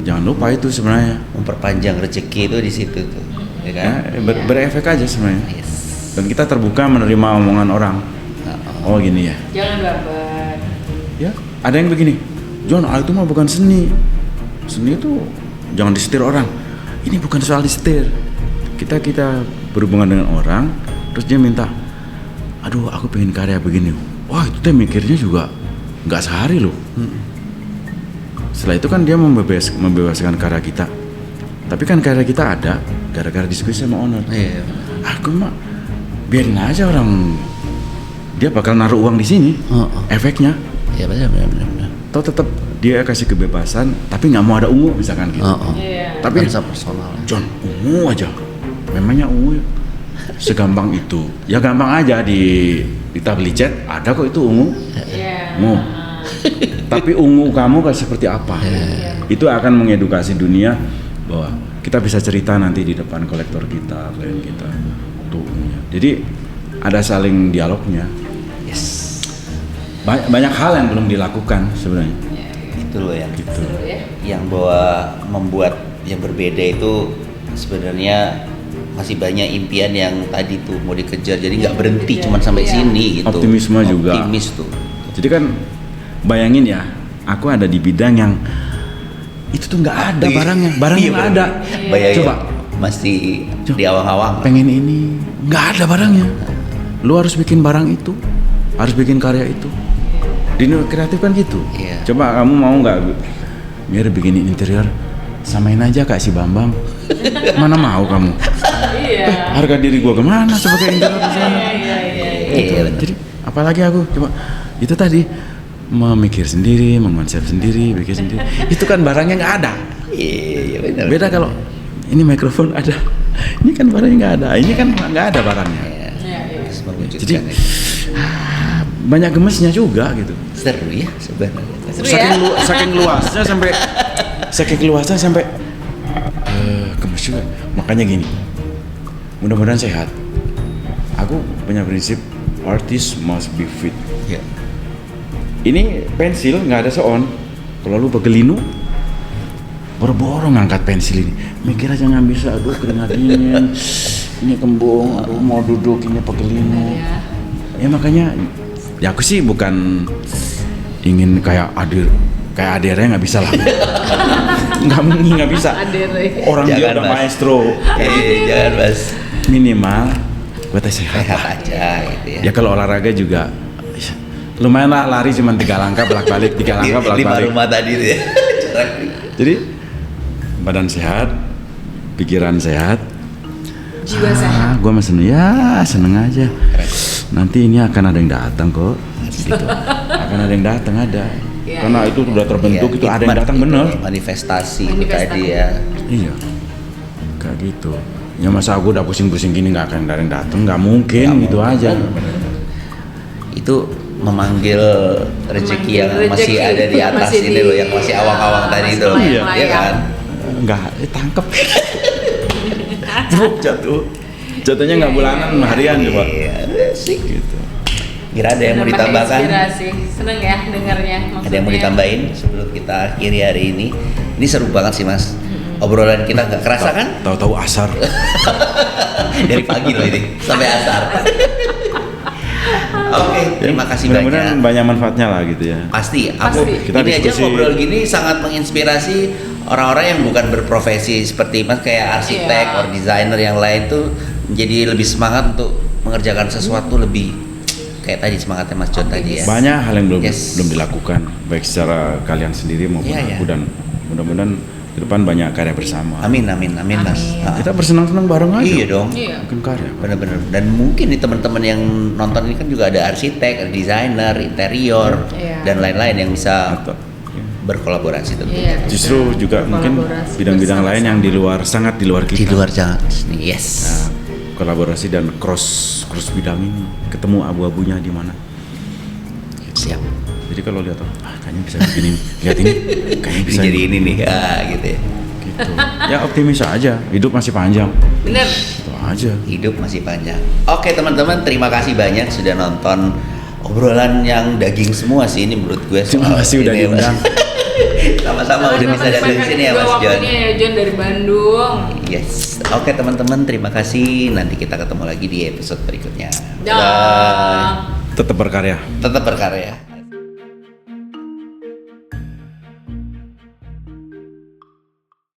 Jangan lupa itu sebenarnya. Memperpanjang rezeki itu di situ tuh, ya kan? Ya, berefek aja sebenarnya. Yes. Dan kita terbuka menerima omongan orang. Oh gini ya. Jangan baper. Ya, ada yang begini. John, itu mah bukan seni. Seni itu jangan disetir orang. Ini bukan soal disetir. Kita berhubungan dengan orang, terus dia minta, aduh aku pengen karya begini. Wah itu teh mikirnya juga nggak sehari loh. Setelah itu kan dia membebaskan karya kita. Tapi kan karya kita ada gara-gara diskusi sama owner. Iya. Aku mah biarin aja orang, dia bakal naruh uang di sini. Efeknya, Ya benar. atau tetap dia kasih kebebasan, tapi nggak mau ada ungu misalkan gitu. Iya. Tapi Kan personal. John, ungu aja. Memangnya ungu ya? Segampang itu. Ya gampang aja di tablicet ada kok itu ungu. Iya. Ungu. Tapi ungu kamu kayak seperti apa? Itu akan mengedukasi dunia bahwa kita bisa cerita nanti di depan kolektor kita, klien kita. Tuh ungunya. Jadi ada saling dialognya. Yes. Banyak hal yang belum dilakukan sebenarnya. Itu loh yang Gitu. yang bahwa membuat yang berbeda itu sebenarnya masih banyak impian yang tadi tuh mau dikejar, jadi nggak berhenti cuman sampai Iya. sini gitu. Optimisme juga. Optimis tuh. Jadi kan bayangin ya, aku ada di bidang yang itu tuh nggak ada barangnya, Iya, nggak bener. ada. Bayangin Coba. masih Coba. di awang-awang. Pengen ini, nggak ada barangnya. Lu harus bikin barang itu, harus bikin karya itu. Di dunia kreatif kan gitu. Iya. Coba kamu mau nggak, biar bikinin interior, samain aja kayak si Bambang. Mana mau kamu? Iya. Harga diri gua kemana sebagai interior designer? Iya, bener. Jadi apalagi aku coba itu tadi memikir sendiri, mengonsep sendiri, bikin sendiri. Itu kan barangnya nggak ada. Iya, benar. Beda kalau ini mikrofon ada, ini kan barangnya nggak ada. Ini kan nggak ada barangnya. Terus mewujudkan Jadi itu. banyak gemesnya juga gitu. Seru ya sebenarnya. Saking luasnya sampai gemes juga. Makanya gini, mudah-mudahan sehat. Aku punya prinsip artist must be fit. Ya. Ini pensil nggak ada sound. Kalau lu begelinu, boro-boro ngangkat pensil ini. Mikir aja nggak bisa, aduh keringat dingin. Ini kembung, aduh mau duduk ini pegelinu. Ya makanya, ya aku sih bukan ingin kayak Adirnya nggak bisa lah. nggak bisa. Adere. Orang dia Jangan, udah Mas. maestro. Jangan Mas. Minimal gue tes sehat. Sehat aja gitu ya. Ya kalau olahraga juga lumayan lah, lari cuma 3 langkah bolak-balik, 3 langkah 5 bolak-balik. rumah tadi tuh ya. Jadi badan sehat, pikiran sehat, Jiwa sehat. gue mah seneng aja. Nanti ini akan ada yang datang kok, gitu. Akan ada yang datang ada. Iya, Karena itu sudah terbentuk, itu ada yang datang bener. Manifestasi itu Manifestasi. tadi ya. Iya, kayak gitu. Ya masa aku udah pusing-pusing gini nggak akan ada yang datang, nggak mungkin gitu aja. Itu memanggil rezeki yang Memanggil masih rezeki. ada di atas Masih ini di- loh, yang masih awang-awang tadi masih itu loh. layang-layang. Iya kan? Nggak, tangkep. Jatuh. Jatuhnya nggak bulanan, harian coba. Iya, sih. Gitu. Kira ada yang mau Menambah ditambahkan? inspirasi. Seneng ya dengarnya. Ada yang mau ditambahin sebelum kita akhiri hari ini? Ini seru banget sih Mas. Obrolan kita nggak kerasa kan? Tahu-tahu asar. Dari pagi loh ini sampai asar. Oke, terima kasih Mudah-mudahan banyak. banyak manfaatnya lah gitu ya. Pasti, aku Pasti. Kita ini aja diskusi. ngobrol gini sangat menginspirasi orang-orang yang bukan berprofesi seperti Mas kayak arsitek Iya. or desainer yang lain tuh jadi lebih semangat untuk mengerjakan sesuatu lebih kayak tadi semangatnya Mas John tadi ya. Banyak hal yang belum Yes. belum dilakukan, baik secara kalian sendiri maupun Iya, aku, iya. dan mudah-mudahan ke depan banyak karya bersama. Amin amin amin Mas. Amin. Ah. Kita bersenang-senang bareng aja. Iya dong. Iya. Bikin karya. Bener-bener, dan mungkin nih teman-teman yang nonton ini kan juga ada arsitek, ada desainer, interior, Iya. dan lain-lain yang bisa Atau ya. berkolaborasi tentunya. Iya. Justru juga mungkin Kolaborasi bidang-bidang lain yang di luar, sangat di luar kita. Di luar jangan, yes. Nah, kolaborasi dan cross bidang ini, ketemu abu-abunya di mana. Siap. Jadi kalau lihat, kayaknya bisa begini, lihat ini, kayaknya bisa Jadi ini nih, gitu ya. gitu. Ya optimis aja, hidup masih panjang. Bener. Itu aja. Hidup masih panjang. Oke teman-teman, terima kasih banyak sudah nonton obrolan yang daging semua sih ini menurut gue. Terima soal kasih udah ini, Mas. diundang. Sama-sama udah bisa datang ke sini ya Mas John. Waktunya ya John dari Bandung. Yes. Oke teman-teman, terima kasih. Nanti kita ketemu lagi di episode berikutnya. Dah. Tetap berkarya. Tetap berkarya.